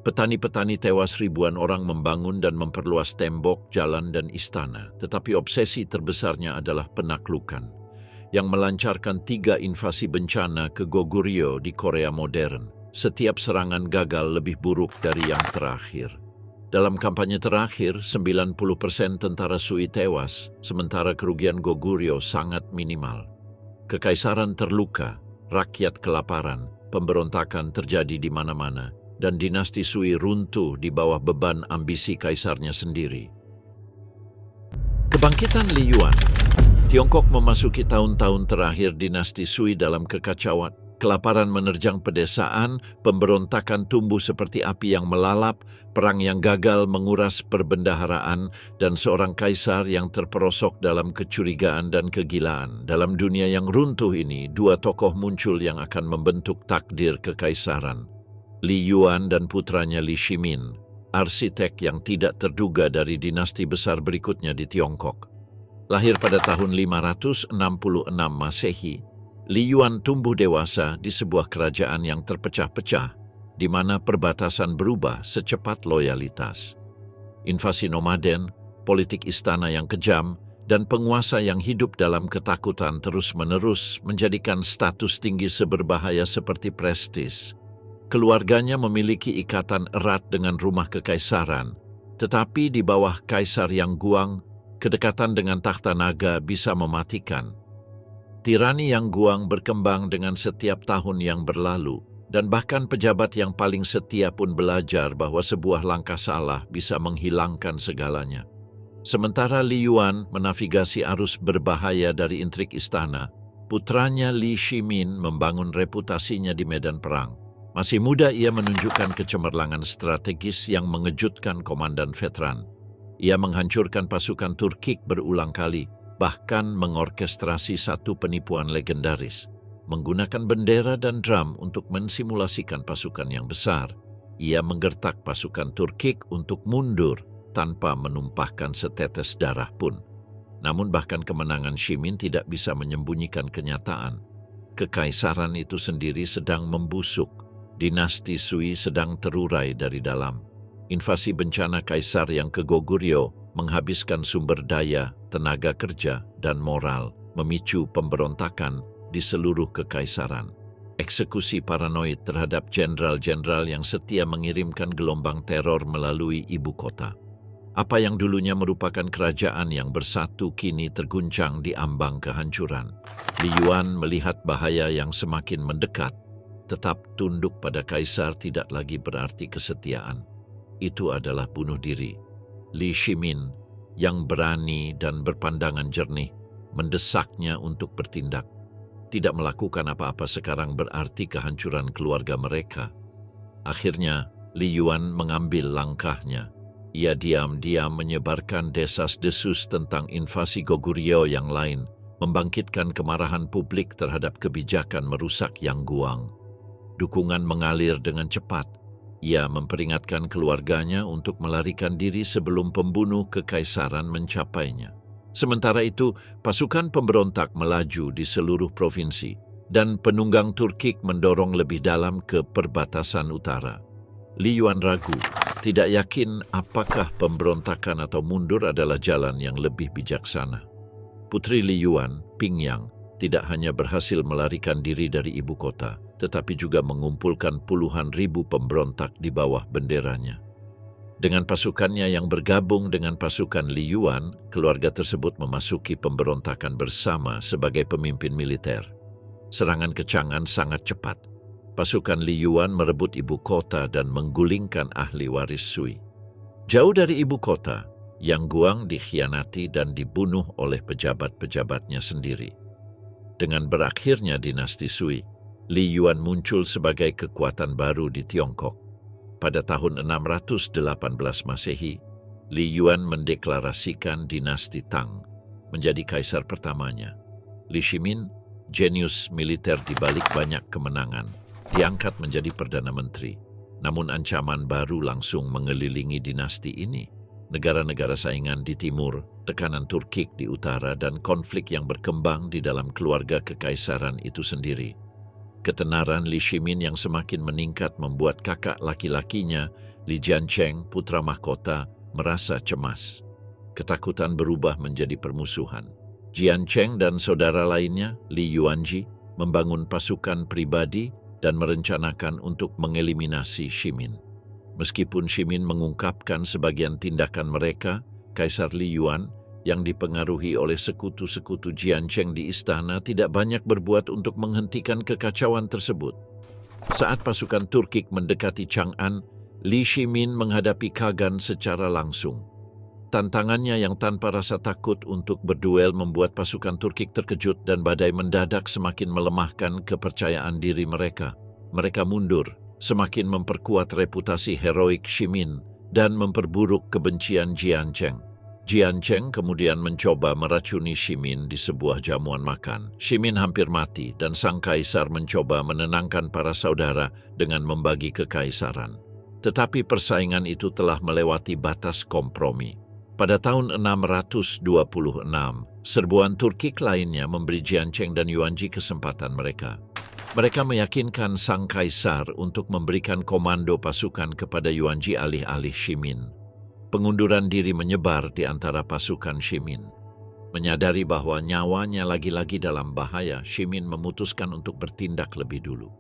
Petani-petani tewas, ribuan orang membangun dan memperluas tembok, jalan, dan istana. Tetapi obsesi terbesarnya adalah penaklukan, yang melancarkan 3 invasi bencana ke Goguryeo di Korea modern. Setiap serangan gagal lebih buruk dari yang terakhir. Dalam kampanye terakhir, 90% tentara Sui tewas, sementara kerugian Goguryeo sangat minimal. Kekaisaran terluka, rakyat kelaparan, pemberontakan terjadi di mana-mana, dan dinasti Sui runtuh di bawah beban ambisi kaisarnya sendiri. Kebangkitan Li Yuan. Tiongkok memasuki tahun-tahun terakhir dinasti Sui dalam kekacauan. Kelaparan menerjang pedesaan, pemberontakan tumbuh seperti api yang melalap, perang yang gagal menguras perbendaharaan, dan seorang kaisar yang terperosok dalam kecurigaan dan kegilaan. Dalam dunia yang runtuh ini, 2 tokoh muncul yang akan membentuk takdir kekaisaran. Li Yuan dan putranya Li Shimin, arsitek yang tidak terduga dari dinasti besar berikutnya di Tiongkok. Lahir pada tahun 566 Masehi, Li Yuan tumbuh dewasa di sebuah kerajaan yang terpecah-pecah, di mana perbatasan berubah secepat loyalitas. Invasi nomaden, politik istana yang kejam, dan penguasa yang hidup dalam ketakutan terus-menerus menjadikan status tinggi seberbahaya seperti prestis. Keluarganya memiliki ikatan erat dengan rumah kekaisaran, tetapi di bawah Kaisar Yang Guang, kedekatan dengan takhta naga bisa mematikan. Tirani Yang Guang berkembang dengan setiap tahun yang berlalu, Dan bahkan pejabat yang paling setia pun belajar bahwa sebuah langkah salah bisa menghilangkan segalanya. Sementara Li Yuan menavigasi arus berbahaya dari intrik istana, putranya Li Shimin membangun reputasinya di medan perang. Masih muda ia menunjukkan kecemerlangan strategis yang mengejutkan komandan veteran. Ia menghancurkan pasukan Turkik berulang kali, bahkan mengorkestrasi satu penipuan legendaris. Menggunakan bendera dan drum untuk mensimulasikan pasukan yang besar, ia menggertak pasukan Turkik untuk mundur tanpa menumpahkan setetes darah pun. Namun bahkan kemenangan Shimin tidak bisa menyembunyikan kenyataan. Kekaisaran itu sendiri sedang membusuk, dinasti Sui sedang terurai dari dalam. Invasi bencana kaisar yang ke Goguryeo menghabiskan sumber daya, tenaga kerja, dan moral, memicu pemberontakan di seluruh kekaisaran. Eksekusi paranoid terhadap jenderal-jenderal yang setia mengirimkan gelombang teror melalui ibu kota. Apa yang dulunya merupakan kerajaan yang bersatu kini terguncang di ambang kehancuran. Li Yuan melihat bahaya yang semakin mendekat, tetap tunduk pada kaisar tidak lagi berarti kesetiaan. Itu adalah bunuh diri. Li Shimin yang berani dan berpandangan jernih mendesaknya untuk bertindak. Tidak melakukan apa-apa sekarang berarti kehancuran keluarga mereka. Akhirnya, Li Yuan mengambil langkahnya. Ia diam-diam menyebarkan desas-desus tentang invasi Goguryeo yang lain, membangkitkan kemarahan publik terhadap kebijakan merusak Yangguang. Dukungan mengalir dengan cepat. Ia memperingatkan keluarganya untuk melarikan diri sebelum pembunuh kekaisaran mencapainya. Sementara itu, pasukan pemberontak melaju di seluruh provinsi dan penunggang Turkik mendorong lebih dalam ke perbatasan utara. Li Yuan ragu, tidak yakin apakah pemberontakan atau mundur adalah jalan yang lebih bijaksana. Putri Li Yuan, Pingyang, tidak hanya berhasil melarikan diri dari ibu kota, tetapi juga mengumpulkan puluhan ribu pemberontak di bawah benderanya. Dengan pasukannya yang bergabung dengan pasukan Li Yuan, keluarga tersebut memasuki pemberontakan bersama sebagai pemimpin militer. Serangan kecangan sangat cepat. Pasukan Li Yuan merebut ibu kota dan menggulingkan ahli waris Sui. Jauh dari ibu kota, Yangguang dikhianati dan dibunuh oleh pejabat-pejabatnya sendiri. Dengan berakhirnya dinasti Sui, Li Yuan muncul sebagai kekuatan baru di Tiongkok. Pada tahun 618 Masehi, Li Yuan mendeklarasikan dinasti Tang menjadi kaisar pertamanya. Li Shimin, jenius militer di balik banyak kemenangan, diangkat menjadi Perdana Menteri. Namun ancaman baru langsung mengelilingi dinasti ini. Negara-negara saingan di timur, tekanan Turkik di utara, dan konflik yang berkembang di dalam keluarga kekaisaran itu sendiri. Ketenaran Li Shimin yang semakin meningkat membuat kakak laki-lakinya, Li Jiancheng, putra mahkota, merasa cemas. Ketakutan berubah menjadi permusuhan. Jiancheng dan saudara lainnya, Li Yuanji, membangun pasukan pribadi dan merencanakan untuk mengeliminasi Shimin. Meskipun Shimin mengungkapkan sebagian tindakan mereka, Kaisar Li Yuan yang dipengaruhi oleh sekutu-sekutu Jiancheng di istana tidak banyak berbuat untuk menghentikan kekacauan tersebut. Saat pasukan Turkik mendekati Chang'an, Li Shimin menghadapi Kagan secara langsung. Tantangannya yang tanpa rasa takut untuk berduel membuat pasukan Turkik terkejut dan badai mendadak semakin melemahkan kepercayaan diri mereka. Mereka mundur, semakin memperkuat reputasi heroik Shimin dan memperburuk kebencian Jiancheng. Jiancheng kemudian mencoba meracuni Shimin di sebuah jamuan makan. Shimin hampir mati dan sang kaisar mencoba menenangkan para saudara dengan membagi kekaisaran. Tetapi persaingan itu telah melewati batas kompromi. Pada tahun 626, serbuan Turkik lainnya memberi Jiancheng dan Yuanji kesempatan mereka. Mereka meyakinkan sang kaisar untuk memberikan komando pasukan kepada Yuanji alih-alih Shimin. Pengunduran diri menyebar di antara pasukan Shimin. Menyadari bahwa nyawanya lagi-lagi dalam bahaya, Shimin memutuskan untuk bertindak lebih dulu.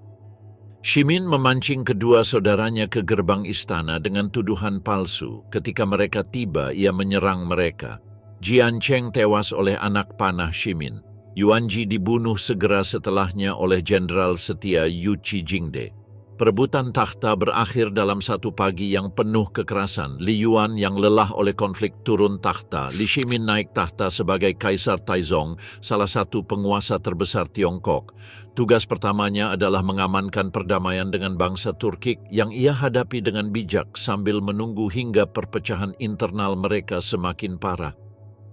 Shimin memancing kedua saudaranya ke gerbang istana dengan tuduhan palsu. Ketika mereka tiba, ia menyerang mereka. Jiancheng tewas oleh anak panah Shimin. Yuanji dibunuh segera setelahnya oleh Jenderal setia Yu Qijingde. Perebutan takhta berakhir dalam satu pagi yang penuh kekerasan. Li Yuan yang lelah oleh konflik turun takhta. Li Shimin naik takhta sebagai Kaisar Taizong, salah satu penguasa terbesar Tiongkok. Tugas pertamanya adalah mengamankan perdamaian dengan bangsa Turkik yang ia hadapi dengan bijak sambil menunggu hingga perpecahan internal mereka semakin parah.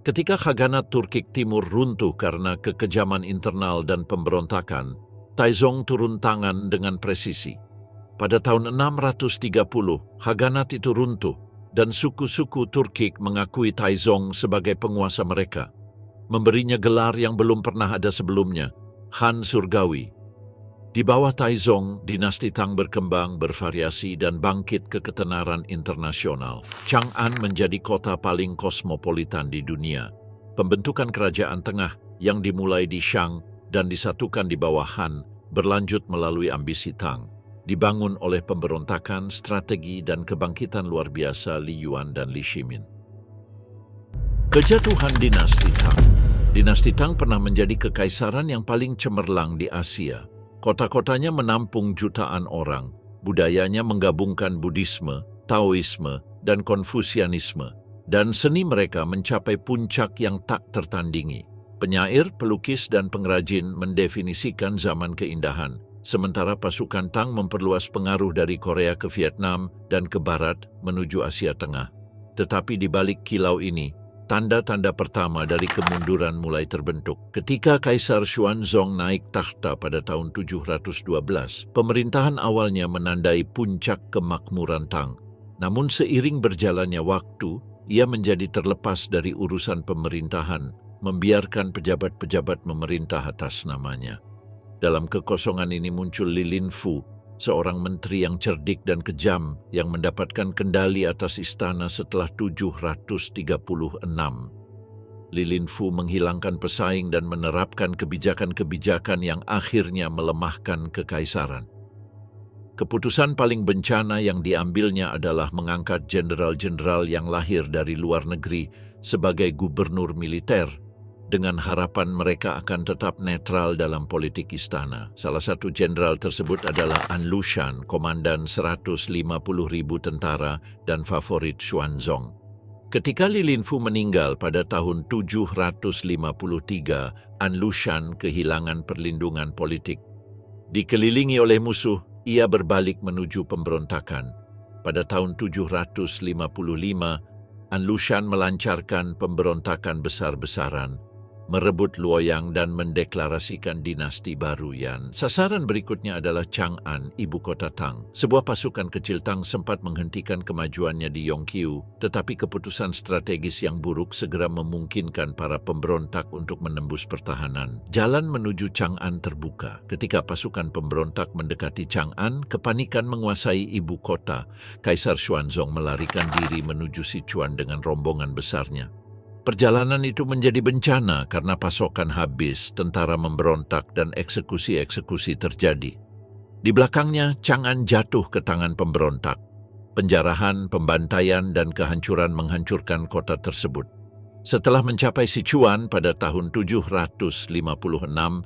Ketika Khaganat Turkik Timur runtuh karena kekejaman internal dan pemberontakan, Taizong turun tangan dengan presisi. Pada tahun 630, Khaganat itu runtuh dan suku-suku Turkik mengakui Taizong sebagai penguasa mereka, memberinya gelar yang belum pernah ada sebelumnya, Khan Surgawi. Di bawah Taizong, dinasti Tang berkembang, bervariasi, dan bangkit ke ketenaran internasional. Chang'an menjadi kota paling kosmopolitan di dunia. Pembentukan kerajaan tengah yang dimulai di Shang dan disatukan di bawah Han berlanjut melalui ambisi Tang. Dibangun oleh pemberontakan, strategi, dan kebangkitan luar biasa Li Yuan dan Li Shimin. Kejatuhan dinasti Tang. Dinasti Tang pernah menjadi kekaisaran yang paling cemerlang di Asia. Kota-kotanya menampung jutaan orang. Budayanya menggabungkan Buddhisme, Taoisme, dan Konfusianisme. Dan seni mereka mencapai puncak yang tak tertandingi. Penyair, pelukis, dan pengrajin mendefinisikan zaman keindahan. Sementara pasukan Tang memperluas pengaruh dari Korea ke Vietnam dan ke barat menuju Asia Tengah. Tetapi di balik kilau ini, tanda-tanda pertama dari kemunduran mulai terbentuk. Ketika Kaisar Xuanzong naik takhta pada tahun 712, pemerintahan awalnya menandai puncak kemakmuran Tang. Namun seiring berjalannya waktu, ia menjadi terlepas dari urusan pemerintahan, membiarkan pejabat-pejabat memerintah atas namanya. Dalam kekosongan ini muncul Li Linfu, seorang menteri yang cerdik dan kejam yang mendapatkan kendali atas istana setelah 736. Li Linfu menghilangkan pesaing dan menerapkan kebijakan-kebijakan yang akhirnya melemahkan kekaisaran. Keputusan paling bencana yang diambilnya adalah mengangkat jenderal-jenderal yang lahir dari luar negeri sebagai gubernur militer, dengan harapan mereka akan tetap netral dalam politik istana. Salah satu jenderal tersebut adalah An Lushan, komandan 150.000 tentara dan favorit Xuanzong. Ketika Li Linfu meninggal pada tahun 753, An Lushan kehilangan perlindungan politik. Dikelilingi oleh musuh, ia berbalik menuju pemberontakan. Pada tahun 755, An Lushan melancarkan pemberontakan besar-besaran, merebut Luoyang dan mendeklarasikan dinasti baru Yan. Sasaran berikutnya adalah Chang'an, ibu kota Tang. Sebuah pasukan kecil Tang sempat menghentikan kemajuannya di Yongqiu, tetapi keputusan strategis yang buruk segera memungkinkan para pemberontak untuk menembus pertahanan. Jalan menuju Chang'an terbuka. Ketika pasukan pemberontak mendekati Chang'an, kepanikan menguasai ibu kota. Kaisar Xuanzong melarikan diri menuju Sichuan dengan rombongan besarnya. Perjalanan itu menjadi bencana karena pasokan habis, tentara memberontak, dan eksekusi-eksekusi terjadi. Di belakangnya, Chang'an jatuh ke tangan pemberontak. Penjarahan, pembantaian, dan kehancuran menghancurkan kota tersebut. Setelah mencapai Sichuan pada tahun 756,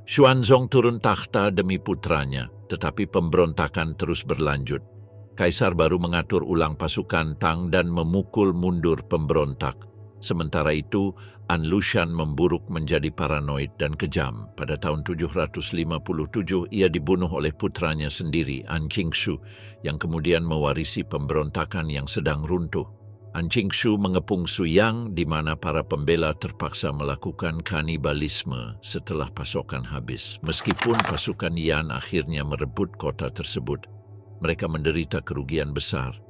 Xuanzong turun takhta demi putranya, tetapi pemberontakan terus berlanjut. Kaisar baru mengatur ulang pasukan Tang dan memukul mundur pemberontak. Sementara itu, An Lushan memburuk menjadi paranoid dan kejam. Pada tahun 757, ia dibunuh oleh putranya sendiri, An Qingshu, yang kemudian mewarisi pemberontakan yang sedang runtuh. An Qingshu mengepung Suyang, di mana para pembela terpaksa melakukan kanibalisme setelah pasokan habis. Meskipun pasukan Yan akhirnya merebut kota tersebut, mereka menderita kerugian besar.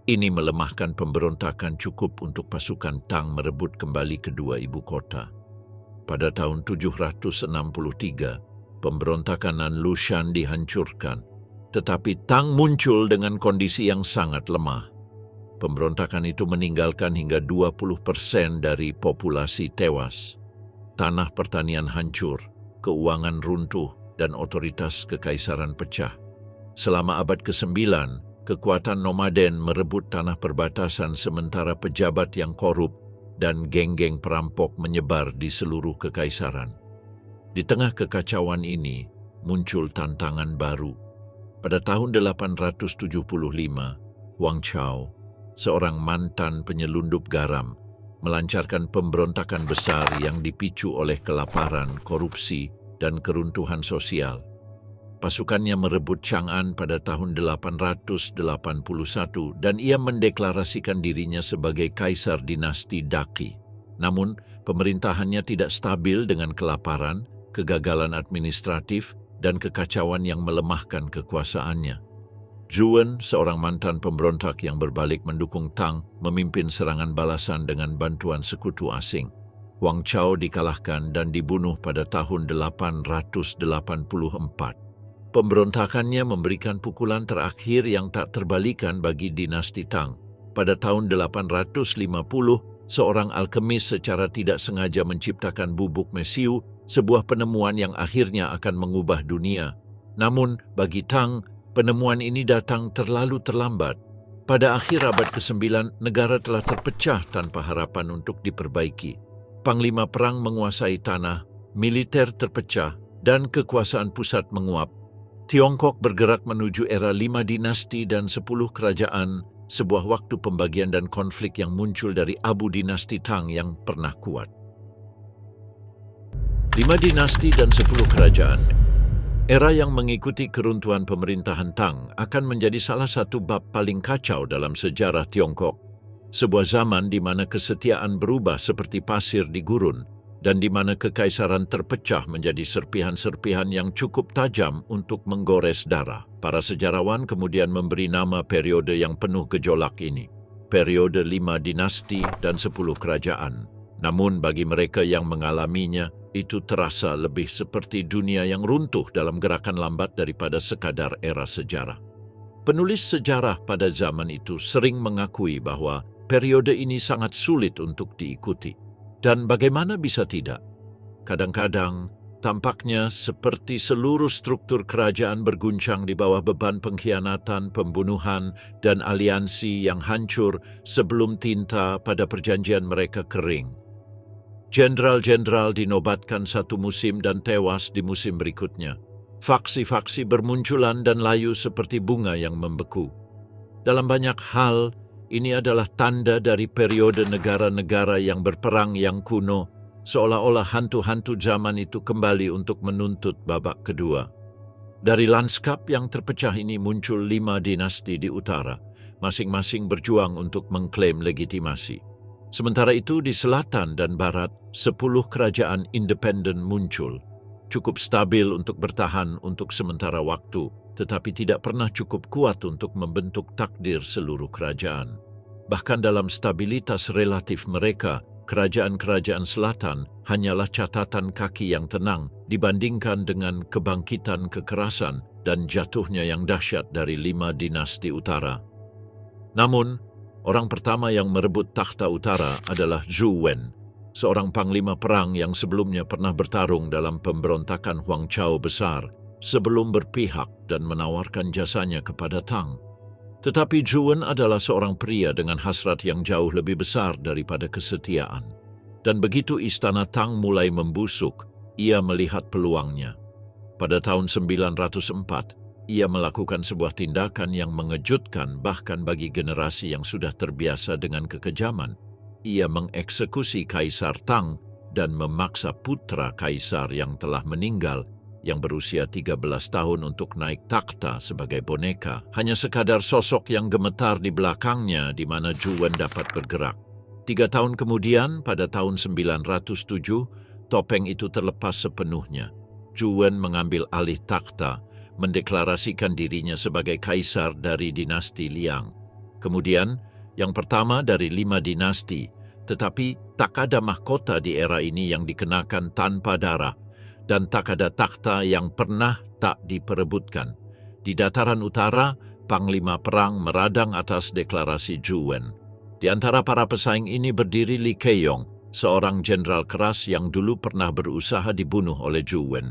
Ini melemahkan pemberontakan cukup untuk pasukan Tang merebut kembali kedua ibu kota. Pada tahun 763, pemberontakan An Lushan dihancurkan, tetapi Tang muncul dengan kondisi yang sangat lemah. Pemberontakan itu meninggalkan hingga 20% dari populasi tewas. Tanah pertanian hancur, keuangan runtuh, dan otoritas kekaisaran pecah. Selama abad ke-9, kekuatan nomaden merebut tanah perbatasan sementara pejabat yang korup dan geng-geng perampok menyebar di seluruh kekaisaran. Di tengah kekacauan ini, muncul tantangan baru. Pada tahun 875, Huang Chao, seorang mantan penyelundup garam, melancarkan pemberontakan besar yang dipicu oleh kelaparan, korupsi, dan keruntuhan sosial. Pasukannya merebut Chang'an pada tahun 881 dan ia mendeklarasikan dirinya sebagai kaisar dinasti Daqi. Namun, pemerintahannya tidak stabil dengan kelaparan, kegagalan administratif, dan kekacauan yang melemahkan kekuasaannya. Zhu Wen, seorang mantan pemberontak yang berbalik mendukung Tang, memimpin serangan balasan dengan bantuan sekutu asing. Huang Chao dikalahkan dan dibunuh pada tahun 884. Pemberontakannya memberikan pukulan terakhir yang tak terbalikan bagi dinasti Tang. Pada tahun 850, seorang alkemis secara tidak sengaja menciptakan bubuk mesiu, sebuah penemuan yang akhirnya akan mengubah dunia. Namun, bagi Tang, penemuan ini datang terlalu terlambat. Pada akhir abad ke-9, negara telah terpecah tanpa harapan untuk diperbaiki. Panglima perang menguasai tanah, militer terpecah, dan kekuasaan pusat menguap. Tiongkok bergerak menuju era 5 dinasti dan 10 kerajaan, sebuah waktu pembagian dan konflik yang muncul dari abu dinasti Tang yang pernah kuat. 5 dinasti dan 10 kerajaan. Era yang mengikuti keruntuhan pemerintahan Tang akan menjadi salah satu bab paling kacau dalam sejarah Tiongkok. Sebuah zaman di mana kesetiaan berubah seperti pasir di gurun, dan di mana kekaisaran terpecah menjadi serpihan-serpihan yang cukup tajam untuk menggores darah. Para sejarawan kemudian memberi nama periode yang penuh gejolak ini, periode 5 dinasti dan 10 kerajaan. Namun bagi mereka yang mengalaminya, itu terasa lebih seperti dunia yang runtuh dalam gerakan lambat daripada sekadar era sejarah. Penulis sejarah pada zaman itu sering mengakui bahwa periode ini sangat sulit untuk diikuti. Dan bagaimana bisa tidak? Kadang-kadang, tampaknya seperti seluruh struktur kerajaan berguncang di bawah beban pengkhianatan, pembunuhan, dan aliansi yang hancur sebelum tinta pada perjanjian mereka kering. Jenderal-jenderal dinobatkan satu musim dan tewas di musim berikutnya. Faksi-faksi bermunculan dan layu seperti bunga yang membeku. Dalam banyak hal, ini adalah tanda dari periode negara-negara yang berperang yang kuno, seolah-olah hantu-hantu zaman itu kembali untuk menuntut babak kedua. Dari lanskap yang terpecah ini muncul 5 dinasti di utara, masing-masing berjuang untuk mengklaim legitimasi. Sementara itu di selatan dan barat, 10 kerajaan independen muncul. Cukup stabil untuk bertahan untuk sementara waktu, tetapi tidak pernah cukup kuat untuk membentuk takdir seluruh kerajaan. Bahkan dalam stabilitas relatif mereka, kerajaan-kerajaan selatan hanyalah catatan kaki yang tenang dibandingkan dengan kebangkitan kekerasan dan jatuhnya yang dahsyat dari 5 dinasti utara. Namun, orang pertama yang merebut takhta utara adalah Zhu Wen, seorang panglima perang yang sebelumnya pernah bertarung dalam pemberontakan Huang Chao besar sebelum berpihak dan menawarkan jasanya kepada Tang. Tetapi Zhu Wen adalah seorang pria dengan hasrat yang jauh lebih besar daripada kesetiaan. Dan begitu istana Tang mulai membusuk, ia melihat peluangnya. Pada tahun 904, ia melakukan sebuah tindakan yang mengejutkan bahkan bagi generasi yang sudah terbiasa dengan kekejaman. Ia mengeksekusi Kaisar Tang dan memaksa putra kaisar yang telah meninggal yang berusia 13 tahun untuk naik takhta sebagai boneka. Hanya sekadar sosok yang gemetar di belakangnya di mana Zhu Wen dapat bergerak. 3 tahun kemudian, pada tahun 907, topeng itu terlepas sepenuhnya. Zhu Wen mengambil alih takhta, mendeklarasikan dirinya sebagai kaisar dari dinasti Liang. Kemudian, yang pertama dari 5 dinasti, tetapi tak ada mahkota di era ini yang dikenakan tanpa darah, dan tak ada takhta yang pernah tak diperebutkan. Di dataran utara, panglima perang meradang atas deklarasi Zhu Wen. Di antara para pesaing ini berdiri Li Keiyong, seorang jenderal keras yang dulu pernah berusaha dibunuh oleh Zhu Wen.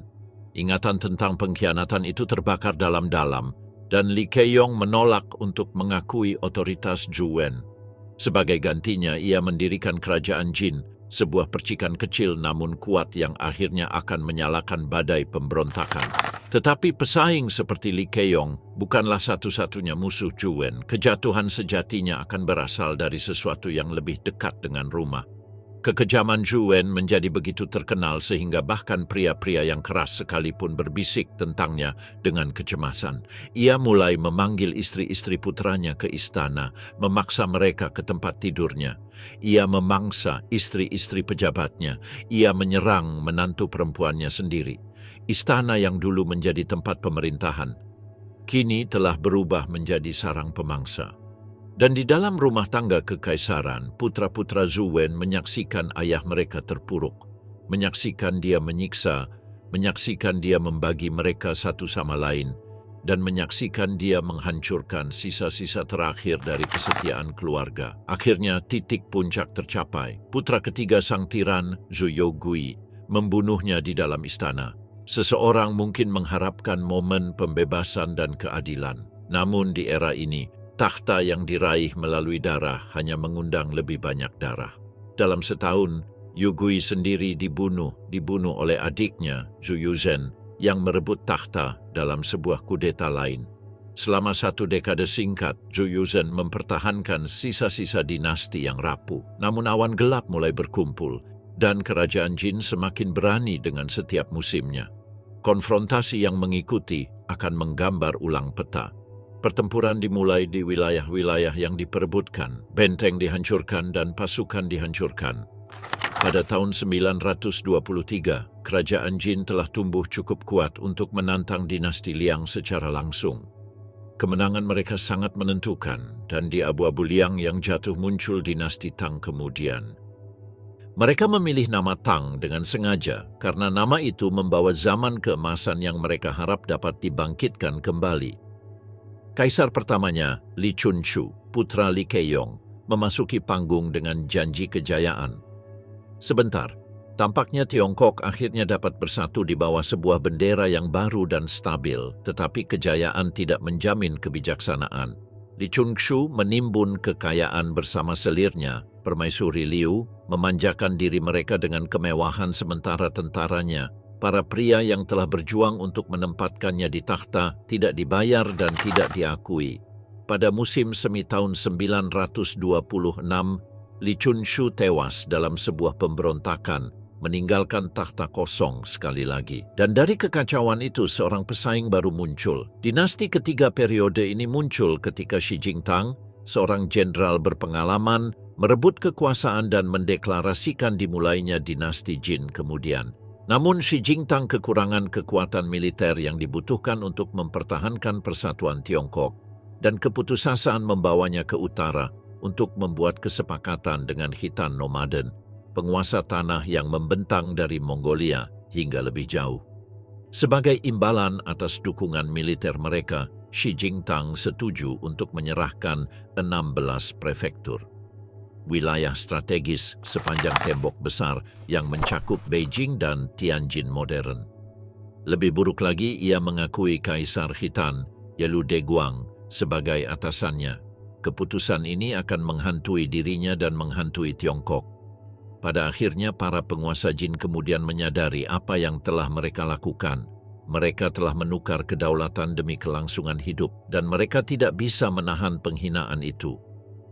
Ingatan tentang pengkhianatan itu terbakar dalam-dalam, dan Li Keiyong menolak untuk mengakui otoritas Zhu Wen. Sebagai gantinya, ia mendirikan kerajaan Jin sebuah percikan kecil namun kuat yang akhirnya akan menyalakan badai pemberontakan. Tetapi pesaing seperti Li Keong bukanlah satu-satunya musuh Zhu Wen. Kejatuhan sejatinya akan berasal dari sesuatu yang lebih dekat dengan rumah. Kekejaman Zhu Wen menjadi begitu terkenal sehingga bahkan pria-pria yang keras sekalipun berbisik tentangnya dengan kecemasan. Ia mulai memanggil istri-istri putranya ke istana, memaksa mereka ke tempat tidurnya. Ia memangsa istri-istri pejabatnya. Ia menyerang menantu perempuannya sendiri. Istana yang dulu menjadi tempat pemerintahan, kini telah berubah menjadi sarang pemangsa. Dan di dalam rumah tangga kekaisaran, putra-putra Zhu Wen menyaksikan ayah mereka terpuruk, menyaksikan dia menyiksa, menyaksikan dia membagi mereka satu sama lain, dan menyaksikan dia menghancurkan sisa-sisa terakhir dari kesetiaan keluarga. Akhirnya titik puncak tercapai. Putra ketiga sang tiran, Zhu Yougui, membunuhnya di dalam istana. Seseorang mungkin mengharapkan momen pembebasan dan keadilan. Namun di era ini, takhta yang diraih melalui darah hanya mengundang lebih banyak darah. Dalam setahun, Yougui sendiri dibunuh oleh adiknya, Zhu Yuzhen, yang merebut takhta dalam sebuah kudeta lain. Selama 1 dekade singkat, Zhu Yuzhen mempertahankan sisa-sisa dinasti yang rapuh. Namun awan gelap mulai berkumpul, dan kerajaan Jin semakin berani dengan setiap musimnya. Konfrontasi yang mengikuti akan menggambar ulang peta. Pertempuran dimulai di wilayah-wilayah yang diperebutkan, benteng dihancurkan dan pasukan dihancurkan. Pada tahun 923, kerajaan Jin telah tumbuh cukup kuat untuk menantang dinasti Liang secara langsung. Kemenangan mereka sangat menentukan, dan di abu-abu Liang yang jatuh muncul dinasti Tang kemudian. Mereka memilih nama Tang dengan sengaja karena nama itu membawa zaman keemasan yang mereka harap dapat dibangkitkan kembali. Kaisar pertamanya, Li Chunchu, putra Li Keong, memasuki panggung dengan janji kejayaan. Sebentar, tampaknya Tiongkok akhirnya dapat bersatu di bawah sebuah bendera yang baru dan stabil, tetapi kejayaan tidak menjamin kebijaksanaan. Li Chunchu menimbun kekayaan bersama selirnya, Permaisuri Liu, memanjakan diri mereka dengan kemewahan sementara tentaranya, para pria yang telah berjuang untuk menempatkannya di takhta, tidak dibayar dan tidak diakui. Pada musim semi tahun 926, Li Chunchu tewas dalam sebuah pemberontakan, meninggalkan takhta kosong sekali lagi. Dan dari kekacauan itu seorang pesaing baru muncul. Dinasti ketiga periode ini muncul ketika Shi Jingtang, seorang jenderal berpengalaman, merebut kekuasaan dan mendeklarasikan dimulainya dinasti Jin kemudian. Namun Shi Jingtang kekurangan kekuatan militer yang dibutuhkan untuk mempertahankan persatuan Tiongkok, dan keputusasaan membawanya ke utara untuk membuat kesepakatan dengan Khitan nomaden, penguasa tanah yang membentang dari Mongolia hingga lebih jauh. Sebagai imbalan atas dukungan militer mereka, Shi Jingtang setuju untuk menyerahkan 16 prefektur, wilayah strategis sepanjang tembok besar yang mencakup Beijing dan Tianjin modern. Lebih buruk lagi, ia mengakui Kaisar Khitan, Yelu Deguang, sebagai atasannya. Keputusan ini akan menghantui dirinya dan menghantui Tiongkok. Pada akhirnya, para penguasa Jin kemudian menyadari apa yang telah mereka lakukan. Mereka telah menukar kedaulatan demi kelangsungan hidup, dan mereka tidak bisa menahan penghinaan itu.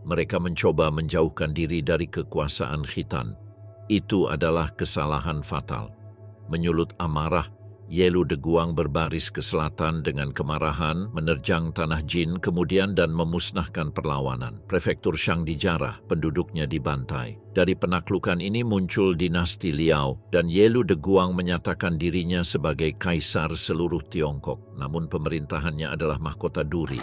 Mereka mencoba menjauhkan diri dari kekuasaan Khitan. Itu adalah kesalahan fatal. Menyulut amarah, Yelu Deguang berbaris ke selatan dengan kemarahan, menerjang tanah Jin kemudian dan memusnahkan perlawanan. Prefektur Shang dijarah, penduduknya dibantai. Dari penaklukan ini muncul dinasti Liao, dan Yelu Deguang menyatakan dirinya sebagai kaisar seluruh Tiongkok. Namun pemerintahannya adalah mahkota duri.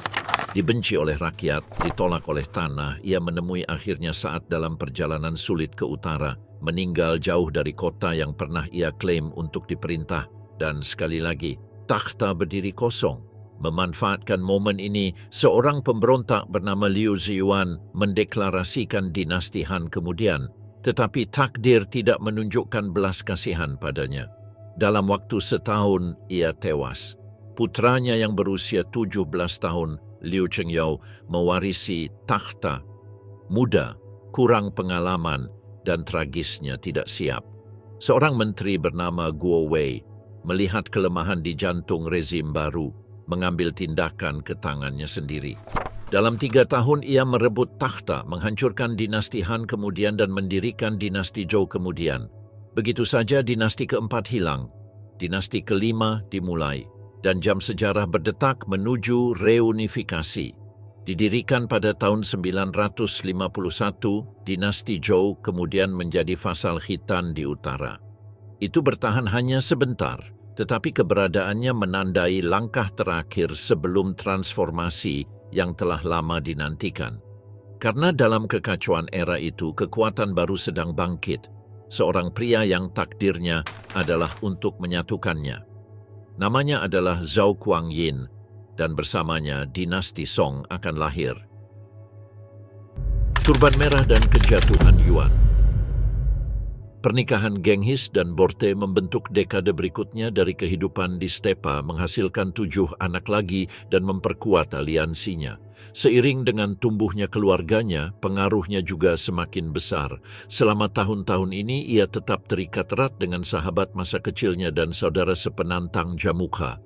Dibenci oleh rakyat, ditolak oleh tanah, ia menemui akhirnya saat dalam perjalanan sulit ke utara, meninggal jauh dari kota yang pernah ia klaim untuk diperintah. Dan sekali lagi, takhta berdiri kosong. Memanfaatkan momen ini, seorang pemberontak bernama Liu Ziyuan mendeklarasikan dinasti Han kemudian, tetapi takdir tidak menunjukkan belas kasihan padanya. Dalam waktu setahun, ia tewas. Putranya yang berusia 17 tahun, Liu Chengyao, mewarisi takhta. Muda, kurang pengalaman, dan tragisnya tidak siap. Seorang menteri bernama Guo Wei melihat kelemahan di jantung rezim baru, mengambil tindakan ke tangannya sendiri. Dalam 3 tahun ia merebut takhta, menghancurkan dinasti Han kemudian dan mendirikan dinasti Zhou kemudian. Begitu saja dinasti keempat hilang, dinasti kelima dimulai, dan jam sejarah berdetak menuju reunifikasi. Didirikan pada tahun 951, dinasti Zhou kemudian menjadi vasal Khitan di utara. Itu bertahan hanya sebentar, tetapi keberadaannya menandai langkah terakhir sebelum transformasi yang telah lama dinantikan. Karena dalam kekacauan era itu, kekuatan baru sedang bangkit, seorang pria yang takdirnya adalah untuk menyatukannya. Namanya adalah Zhao Guangyin, dan bersamanya dinasti Song akan lahir. Turban Merah dan Kejatuhan Yuan. Pernikahan Genghis dan Borte membentuk dekade berikutnya dari kehidupan di stepa, menghasilkan 7 anak lagi dan memperkuat aliansinya. Seiring dengan tumbuhnya keluarganya, pengaruhnya juga semakin besar. Selama tahun-tahun ini, ia tetap terikat erat dengan sahabat masa kecilnya dan saudara sepenantang Jamukha.